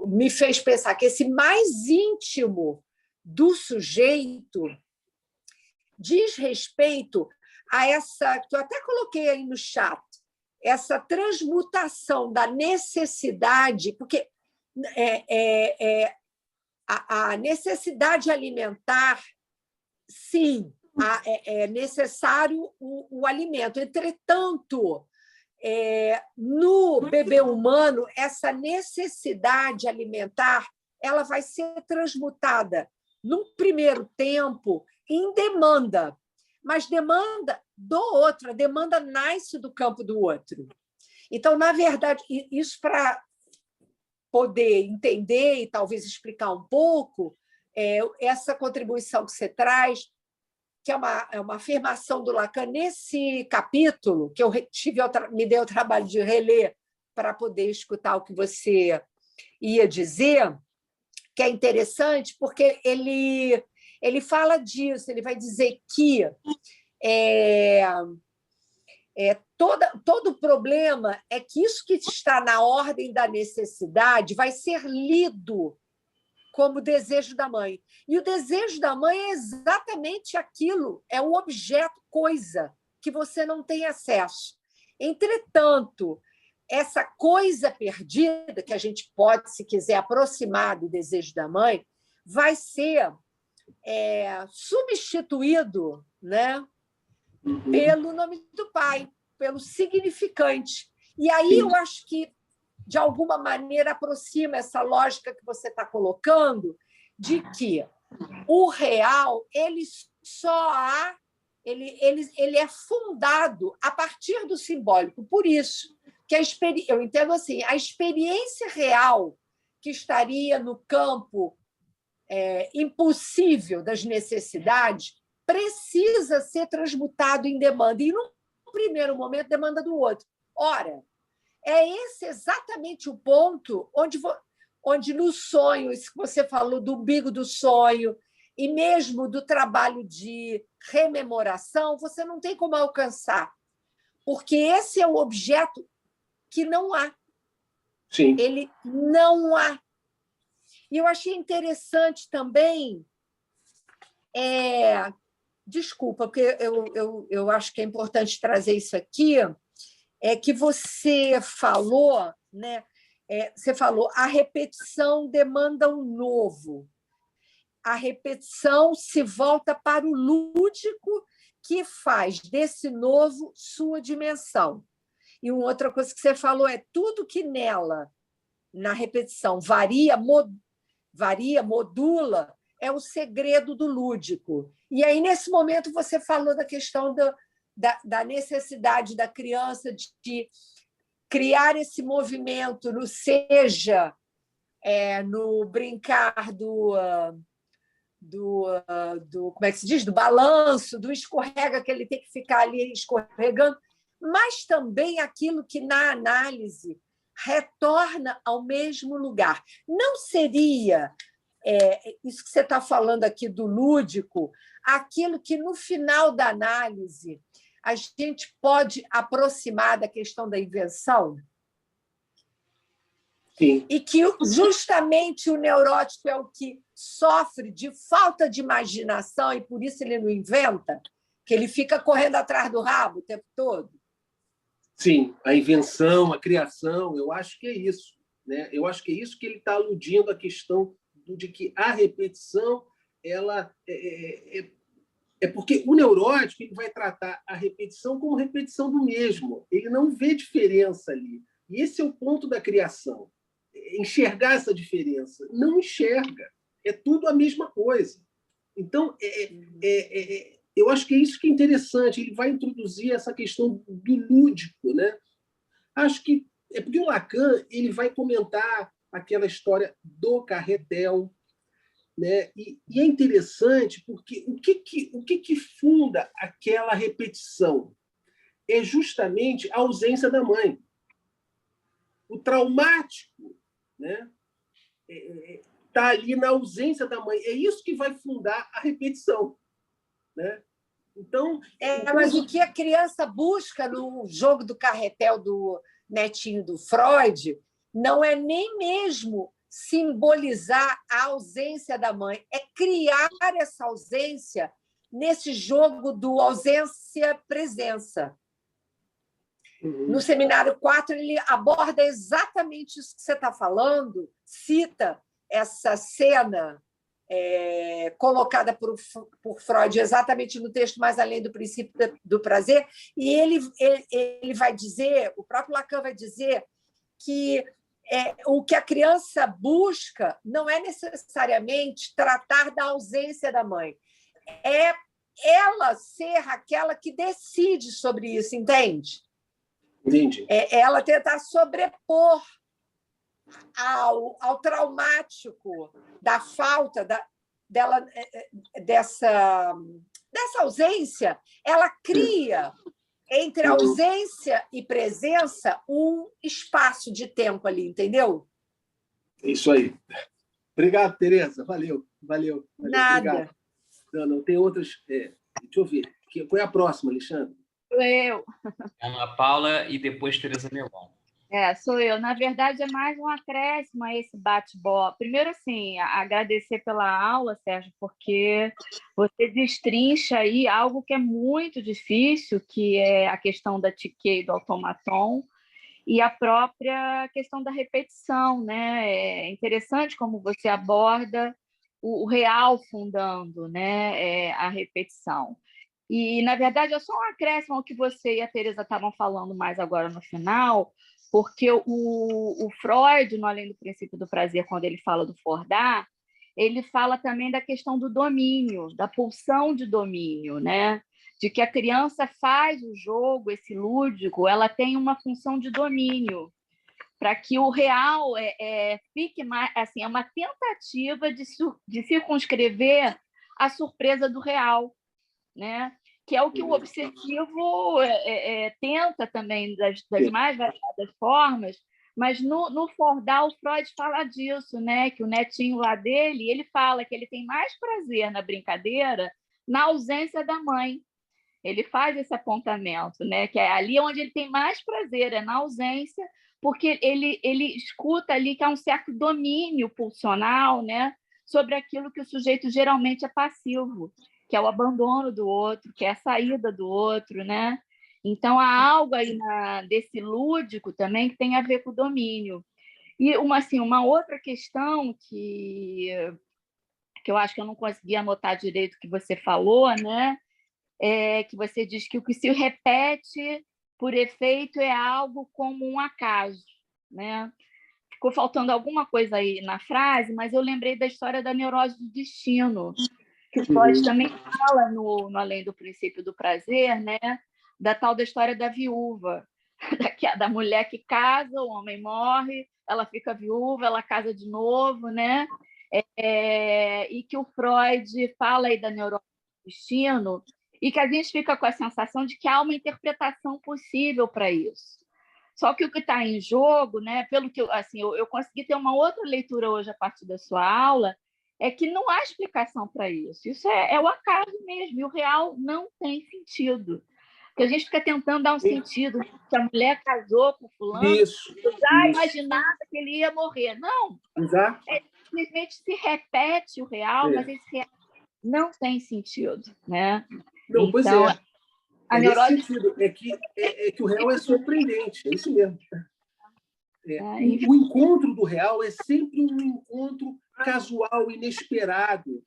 me fez pensar que esse mais íntimo do sujeito diz respeito a essa, que eu até coloquei aí no chat, essa transmutação da necessidade, porque a necessidade alimentar, sim, é necessário o alimento. Entretanto, no bebê humano, essa necessidade alimentar ela vai ser transmutada, num primeiro tempo, em demanda. Mas demanda do outro, a demanda nasce do campo do outro. Então, na verdade, isso para poder entender e talvez explicar um pouco essa contribuição que você traz, que é uma afirmação do Lacan nesse capítulo, que eu me dei o trabalho de reler para poder escutar o que você ia dizer, que é interessante, porque ele fala disso, ele vai dizer que todo o problema é que isso que está na ordem da necessidade vai ser lido como desejo da mãe. E o desejo da mãe é exatamente aquilo, é o objeto, coisa, que você não tem acesso. Entretanto, essa coisa perdida, que a gente pode, se quiser, aproximar do desejo da mãe, vai ser substituído, né, pelo nome do pai, pelo significante. E aí eu acho que, de alguma maneira, aproxima essa lógica que você está colocando de que o real ele é fundado a partir do simbólico. Por isso que eu entendo assim, a experiência real que estaria no campo impossível das necessidades precisa ser transmutado em demanda, e, no primeiro momento, demanda do outro. Ora, é esse exatamente o ponto onde no sonho, isso que você falou do umbigo do sonho, e mesmo do trabalho de rememoração, você não tem como alcançar, porque esse é o objeto que não há. Sim. Ele não há. E eu achei interessante também... Desculpa, porque eu acho que é importante trazer isso aqui, é que você falou, né? Você falou, a repetição demanda um novo. A repetição se volta para o lúdico, que faz desse novo sua dimensão. E uma outra coisa que você falou é tudo que nela, na repetição, varia, modula, é o segredo do lúdico. E aí, nesse momento, você falou da questão da necessidade da criança de criar esse movimento, seja no brincar do como é que se diz? Do balanço, do escorrega, que ele tem que ficar ali escorregando, mas também aquilo que, na análise, retorna ao mesmo lugar. Não seria... isso que você está falando aqui do lúdico, aquilo que, no final da análise, a gente pode aproximar da questão da invenção? Sim. E que justamente o neurótico é o que sofre de falta de imaginação e por isso ele não inventa, que ele fica correndo atrás do rabo o tempo todo? Sim, a invenção, a criação, eu acho que é isso, né? Eu acho que é isso que ele está aludindo à questão de que a repetição ela é porque o neurótico ele vai tratar a repetição como repetição do mesmo. Ele não vê diferença ali. E esse é o ponto da criação. Enxergar essa diferença. Não enxerga. É tudo a mesma coisa. Então, eu acho que é isso que é interessante. Ele vai introduzir essa questão do lúdico, né? Acho que é porque o Lacan ele vai comentar aquela história do carretel, né? E é interessante porque o que funda aquela repetição é justamente a ausência da mãe. O traumático, né? Está ali na ausência da mãe. É isso que vai fundar a repetição, né? Então, mas o que a criança busca no jogo do carretel do netinho do Freud não é nem mesmo simbolizar a ausência da mãe, é criar essa ausência nesse jogo do ausência-presença. No Seminário 4, ele aborda exatamente isso que você está falando, cita essa cena colocada por Freud exatamente no texto Mais Além do Princípio do Prazer, e ele vai dizer, o próprio Lacan vai dizer que o que a criança busca não é necessariamente tratar da ausência da mãe, é ela ser aquela que decide sobre isso, entende? Entendi. Ela tentar sobrepor ao traumático da falta dessa ausência, ela cria entre ausência e presença um espaço de tempo ali, entendeu? Isso aí. Obrigado, Tereza. Valeu. Nada. Obrigado. Não tem outras. Deixa eu ver. Qual é a próxima, Alexandre? Eu. Ana Paula e depois Tereza Melon. Sou eu. Na verdade, é mais um acréscimo a esse bate-bola. Primeiro, assim, agradecer pela aula, Sérgio, porque você destrincha aí algo que é muito difícil, que é a questão da TIC e do automaton, e a própria questão da repetição, né? É interessante como você aborda o real fundando, né? A repetição. E, na verdade, é só um acréscimo ao que você e a Tereza estavam falando mais agora no final, porque o Freud, no Além do Princípio do Prazer, quando ele fala do Fordar, ele fala também da questão do domínio, da pulsão de domínio, né? De que a criança faz o jogo, esse lúdico, ela tem uma função de domínio, para que o real fique mais... Assim, é uma tentativa de circunscrever a surpresa do real, né? Que é o que o obsessivo tenta também das mais variadas formas, mas no Fordar o Freud fala disso, né? Que o netinho lá dele, ele fala que ele tem mais prazer na brincadeira na ausência da mãe. Ele faz esse apontamento, né? Que é ali onde ele tem mais prazer, é na ausência, porque ele escuta ali que há um certo domínio pulsional, né? Sobre aquilo que o sujeito geralmente é passivo, que é o abandono do outro, que é a saída do outro, né? Então, há algo aí desse lúdico também que tem a ver com o domínio. E uma outra questão que eu acho que eu não consegui anotar direito o que você falou, né? É que você diz que o que se repete por efeito é algo como um acaso, né? Ficou faltando alguma coisa aí na frase, mas eu lembrei da história da neurose do destino, que o Freud também fala no Além do Princípio do Prazer, né? Da tal da história da viúva, da mulher que casa, o homem morre, ela fica viúva, ela casa de novo, né? E que o Freud fala aí da neurose do destino e que a gente fica com a sensação de que há uma interpretação possível para isso. Só que o que está em jogo, né? Pelo que eu consegui ter uma outra leitura hoje a partir da sua aula, é que não há explicação para isso. Isso é o acaso mesmo, e o real não tem sentido. Porque a gente fica tentando dar um sentido. Se a mulher casou com fulano, eu já imaginava que ele ia morrer. Não, simplesmente se repete o real, mas esse real não tem sentido, né? Não, então, pois é. A neurose... Nesse sentido, é que o real é surpreendente, é isso mesmo. O encontro do real é sempre um encontro casual, inesperado,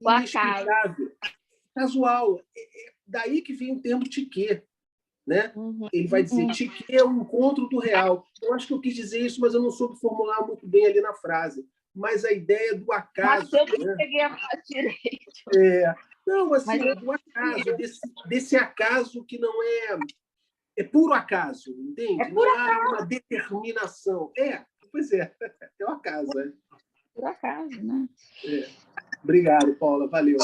inexplicável. Casual. Daí que vem o termo tiquê, né? Ele vai dizer tiquê é o encontro do real. Eu acho que eu quis dizer isso, mas eu não soube formular muito bem ali na frase. Mas a ideia do acaso... Mas eu não peguei a frase direito. Não, assim, do acaso, desse acaso que não é puro acaso, entende? Não há uma determinação. Pois é o acaso. Por acaso, né? Obrigado, Paula, valeu.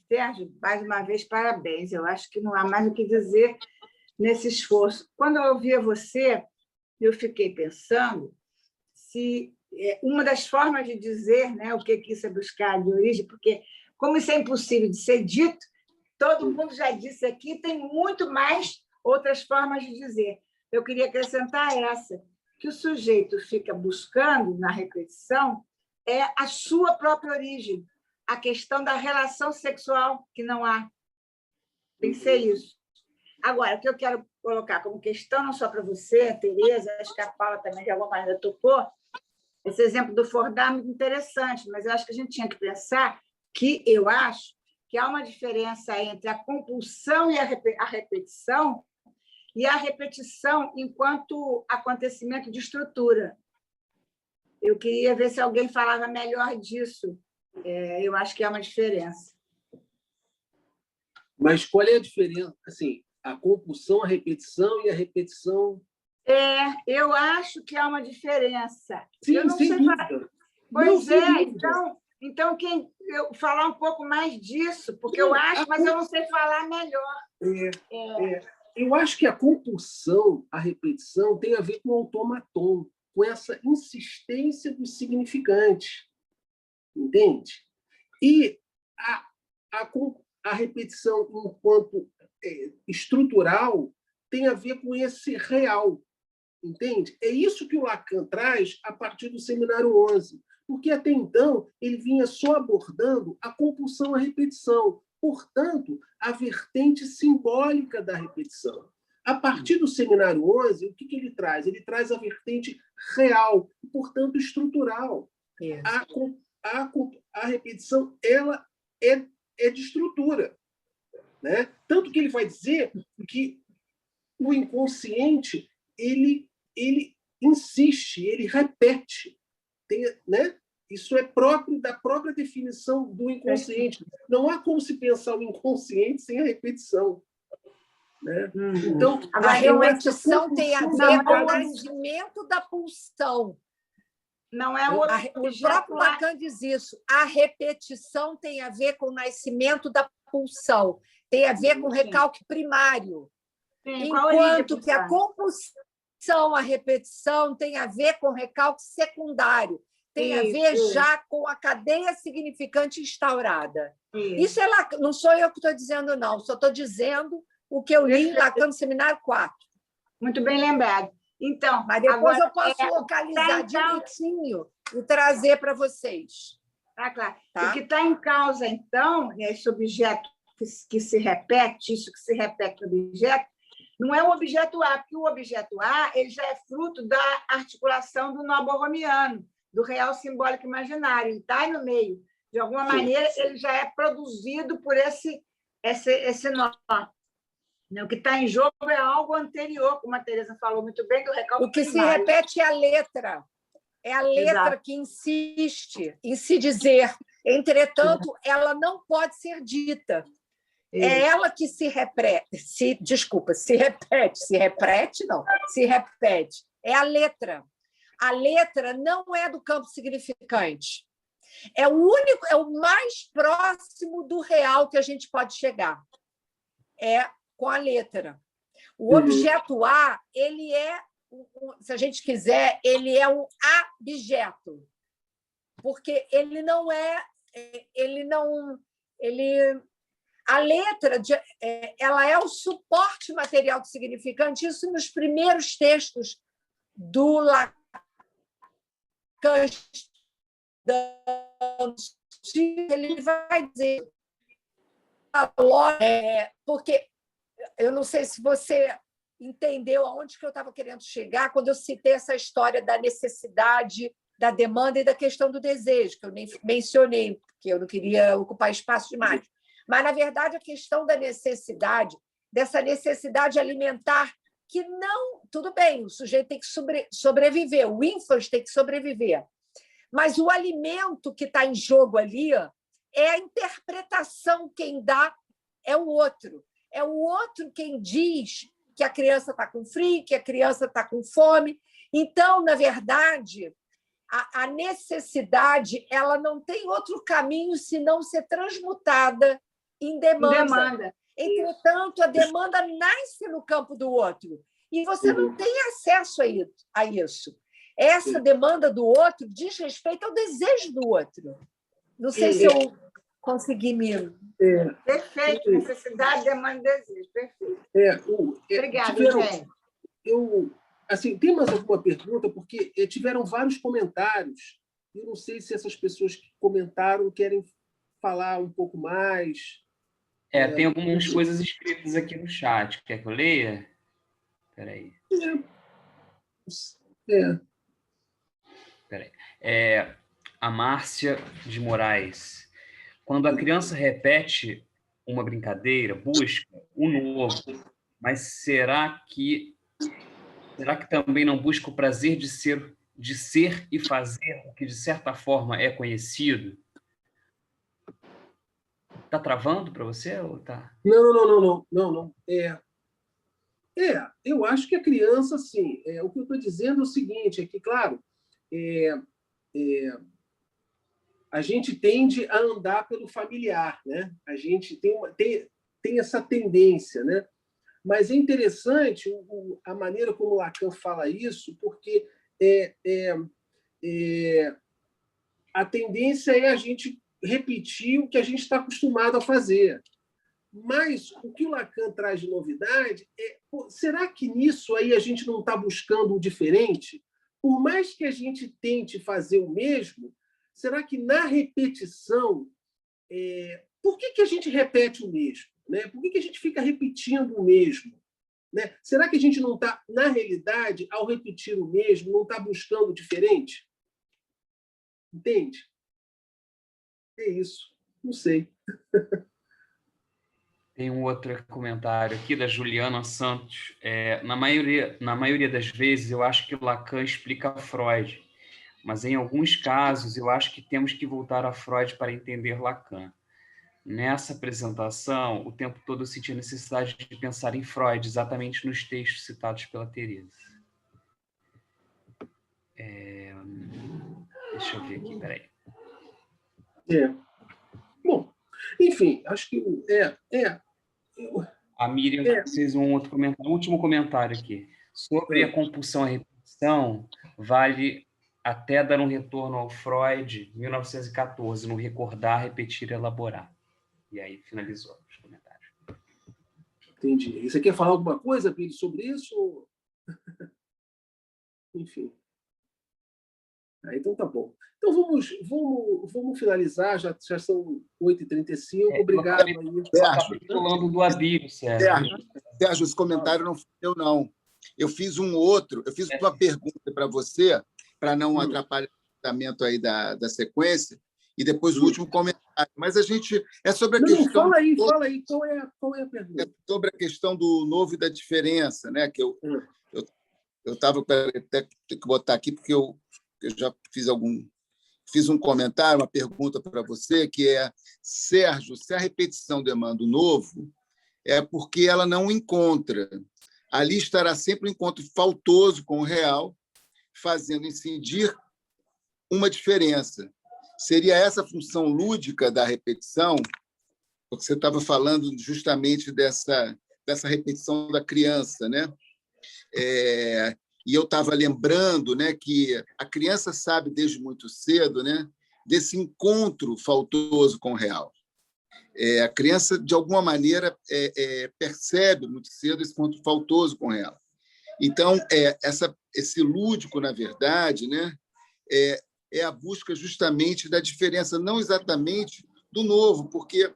Sérgio, mais uma vez, parabéns. Eu acho que não há mais o que dizer nesse esforço. Quando eu ouvia você, eu fiquei pensando se uma das formas de dizer, né, o que isso é buscar de origem, porque, como isso é impossível de ser dito, todo mundo já disse aqui, tem muito mais outras formas de dizer. Eu queria acrescentar essa, que o sujeito fica buscando, na repetição, a sua própria origem, a questão da relação sexual, que não há. Pensei isso. Agora, o que eu quero colocar como questão, não só para você, Tereza, acho que a Paula também de alguma maneira tocou, esse exemplo do Fordar é muito interessante, mas eu acho que a gente tinha que pensar eu acho que há uma diferença entre a compulsão e a repetição, e a repetição enquanto acontecimento de estrutura. Eu queria ver se alguém falava melhor disso. Eu acho que há uma diferença. Mas qual é a diferença? Assim, a compulsão, a repetição e a repetição... Eu acho que há uma diferença. Sim, eu não sem sei dúvida. Pois é, então eu falar um pouco mais disso, porque eu acho, mas eu não sei falar melhor. Eu acho que a compulsão, a repetição, tem a ver com o automaton, com essa insistência dos significantes, entende? E a repetição, enquanto estrutural, tem a ver com esse real, entende? É isso que o Lacan traz a partir do Seminário 11, porque até então ele vinha só abordando a compulsão à repetição, portanto, a vertente simbólica da repetição. A partir do Seminário 11, o que ele traz? Ele traz a vertente real, portanto, estrutural. A repetição ela é de estrutura, né? Tanto que ele vai dizer que o inconsciente ele insiste, ele repete. Né? Isso é próprio da própria definição do inconsciente. Não há como se pensar o inconsciente sem a repetição. Né? Então, a repetição tem a ver com o nascimento da pulsão. Não é o próprio Lacan diz isso. A repetição tem a ver com o nascimento da pulsão, tem a ver com o recalque primário. Sim, enquanto que a compulsão, a repetição tem a ver com o recalque secundário, tem a ver já com a cadeia significante instaurada. Isso é Lacan, não sou eu que estou dizendo, não, só estou dizendo o que eu li em Lacan no Seminário 4. Muito bem lembrado. Então, mas depois eu posso localizar direitinho e trazer para vocês. Claro. Tá? O que está em causa, então, esse objeto que se repete, isso que se repete no objeto, não é o objeto A, porque o objeto A ele já é fruto da articulação do nó borromiano, do real simbólico imaginário. Ele está aí no meio. De alguma maneira, ele já é produzido por esse nó. O que está em jogo é algo anterior, como a Teresa falou muito bem, do recalque O que primário. Se repete é a letra. É a letra Exato. Que insiste em se dizer. Entretanto, ela não pode ser dita. É ela que se repete. Se repete. É a letra. A letra não é do campo significante. É o mais próximo do real que a gente pode chegar. É com a letra. O objeto A, ele é, se a gente quiser, ele é um abjeto, porque ele não é, a letra, ela é o suporte material do significante. Isso nos primeiros textos do Lacan, ele vai dizer, porque eu não sei se você entendeu aonde que eu estava querendo chegar quando eu citei essa história da necessidade, da demanda e da questão do desejo, que eu nem mencionei, porque eu não queria ocupar espaço demais. Mas, na verdade, a questão da necessidade, dessa necessidade alimentar, que não... Tudo bem, o sujeito tem que sobreviver, o ínfant tem que sobreviver, mas o alimento que está em jogo ali é a interpretação, quem dá é o outro. É o outro quem diz que a criança está com frio, que a criança está com fome. Então, na verdade, a necessidade ela não tem outro caminho senão ser transmutada em demanda. Entretanto, a demanda nasce no campo do outro e você não tem acesso a isso. Essa demanda do outro diz respeito ao desejo do outro. Não sei se eu consegui me... Perfeito. Necessidade, demanda e desejo. Perfeito. Obrigada, gente. Assim, tem mais alguma pergunta? Porque tiveram vários comentários. Eu não sei se essas pessoas que comentaram querem falar um pouco mais. Tem algumas coisas escritas aqui no chat. Quer que eu leia? Espera aí. Espera aí. A Márcia de Moraes. Quando a criança repete uma brincadeira, busca o novo, mas será que também não busca o prazer de ser e fazer o que, de certa forma, é conhecido? Está travando para você? Ou tá? Não. Eu acho que a criança, assim, o que eu estou dizendo é o seguinte, é que, claro, a gente tende a andar pelo familiar, né? A gente tem essa tendência, né? Mas é interessante a maneira como Lacan fala isso, porque a tendência é a gente repetir o que a gente está acostumado a fazer. Mas o que o Lacan traz de novidade é: será que nisso aí a gente não está buscando o diferente? Por mais que a gente tente fazer o mesmo, será que na repetição, por que a gente repete o mesmo? Né? Por que a gente fica repetindo o mesmo? Né? Será que a gente não está, na realidade, ao repetir o mesmo, não está buscando o diferente? Entende? É isso. Não sei. Tem um outro comentário aqui da Juliana Santos. Na maioria das vezes, eu acho que Lacan explica Freud, mas em alguns casos eu acho que temos que voltar a Freud para entender Lacan. Nessa apresentação, o tempo todo eu senti a necessidade de pensar em Freud, exatamente nos textos citados pela Teresa. Deixa eu ver aqui, peraí. Bom, enfim, acho que A Miriam fez um outro comentário, um último comentário aqui. Sobre a compulsão à repetição, vale até dar um retorno ao Freud, 1914, no Recordar, Repetir e Elaborar. E aí finalizou os comentários. Entendi. Você quer falar alguma coisa, Billy, sobre isso? Enfim. Então tá bom. Então vamos finalizar, já são 8h35. Obrigado. Sérgio, falando do Abílio, Sérgio, esse comentário não foi eu, não. Eu fiz uma pergunta para você, para não atrapalhar o tratamento aí da sequência, e depois o último comentário. Mas a gente... É sobre a questão... Fala aí. Qual é a pergunta? É sobre a questão do novo e da diferença, né? Que eu estava até ter que botar aqui, porque eu já fiz um comentário, uma pergunta para você, que é: Sérgio, se a repetição demanda o novo, é porque ela não encontra. Ali estará sempre um encontro faltoso com o real, fazendo incidir uma diferença. Seria essa a função lúdica da repetição? Porque você estava falando justamente dessa repetição da criança, né? E eu estava lembrando, né, que a criança sabe desde muito cedo, né, desse encontro faltoso com o real. A criança, de alguma maneira, percebe muito cedo esse encontro faltoso com o real. Então, esse lúdico, na verdade, né, é a busca justamente da diferença, não exatamente do novo, porque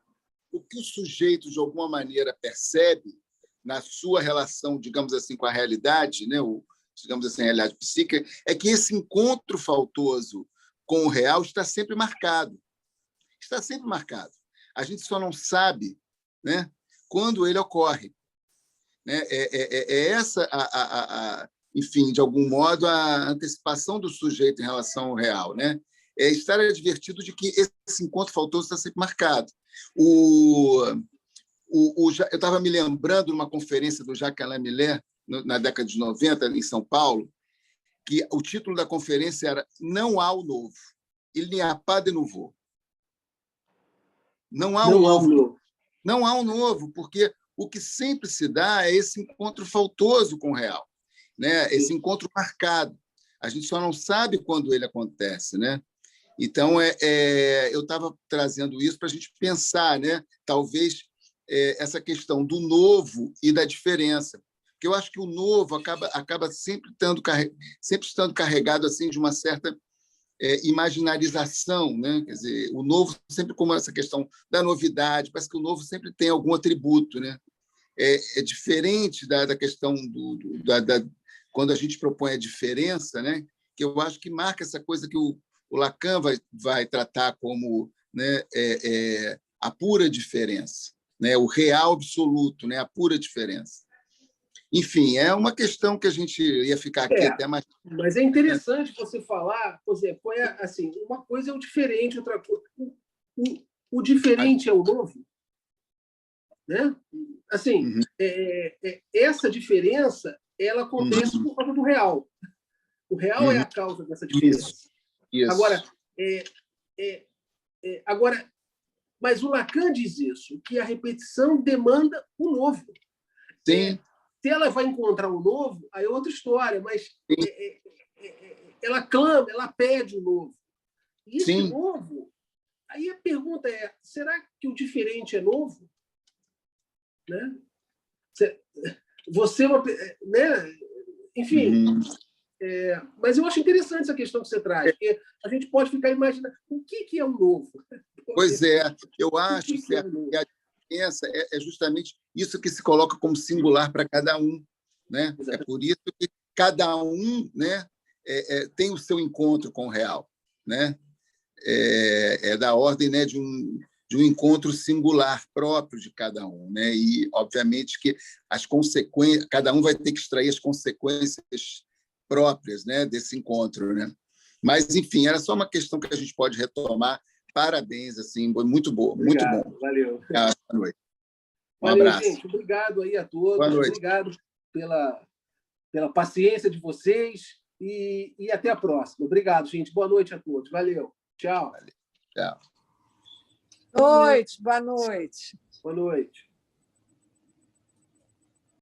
o que o sujeito, de alguma maneira, percebe na sua relação, digamos assim, com a realidade, né, digamos assim, a realidade psíquica, é que esse encontro faltoso com o real está sempre marcado. Está sempre marcado. A gente só não sabe, né, quando ele ocorre. Né? Essa, enfim, de algum modo, a antecipação do sujeito em relação ao real. Né? É estar advertido de que esse encontro faltoso está sempre marcado. Eu estava me lembrando de uma conferência do Jacques Alain Miller, na década de 90, em São Paulo, que o título da conferência era "Não há o novo". Il n'y a pas de nouveau. Não há um novo. Não há um novo, porque o que sempre se dá é esse encontro faltoso com o real, né? Esse encontro marcado. A gente só não sabe quando ele acontece, né? Então, eu estava trazendo isso para a gente pensar, né? Talvez essa questão do novo e da diferença. Porque eu acho que o novo acaba sempre estando carregado assim, de uma certa imaginarização, né? Quer dizer, o novo sempre como essa questão da novidade, parece que o novo sempre tem algum atributo, né? É diferente da questão quando a gente propõe a diferença, né? Que eu acho que marca essa coisa que o Lacan vai tratar como, né, a pura diferença, né? O real absoluto, né? A pura diferença. Enfim, é uma questão que a gente ia ficar aqui até mais... Mas é interessante você falar, por exemplo, assim, uma coisa é o diferente, outra coisa... O diferente é o novo, né? Assim, essa diferença, ela acontece por causa do real. O real é a causa dessa diferença. Isso. Agora, Agora, mas o Lacan diz isso, que a repetição demanda o novo. Sim. Se ela vai encontrar o novo, aí é outra história, mas ela clama, ela pede o novo. E esse Sim. novo, aí a pergunta é, será que o diferente é novo? Né? Você, né? Enfim, mas eu acho interessante essa questão que você traz, porque a gente pode ficar imaginando o que é o novo. Pois é, eu acho que a diferença é justamente isso que se coloca como singular para cada um, né? É por isso que cada um, né, tem o seu encontro com o real, né? É da ordem, né, de um encontro singular próprio de cada um, né? E obviamente que as consequências, cada um vai ter que extrair as consequências próprias, né, desse encontro, né? Mas enfim, era só uma questão que a gente pode retomar. Parabéns, assim, muito boa, Obrigado, muito bom. Valeu. Boa noite. Valeu, abraço. gente. Obrigado aí a todos. Boa noite. Obrigado pela paciência de vocês e até a próxima. Obrigado, gente. Boa noite a todos. Valeu. Tchau. Tchau. Boa noite. Boa noite. Boa noite.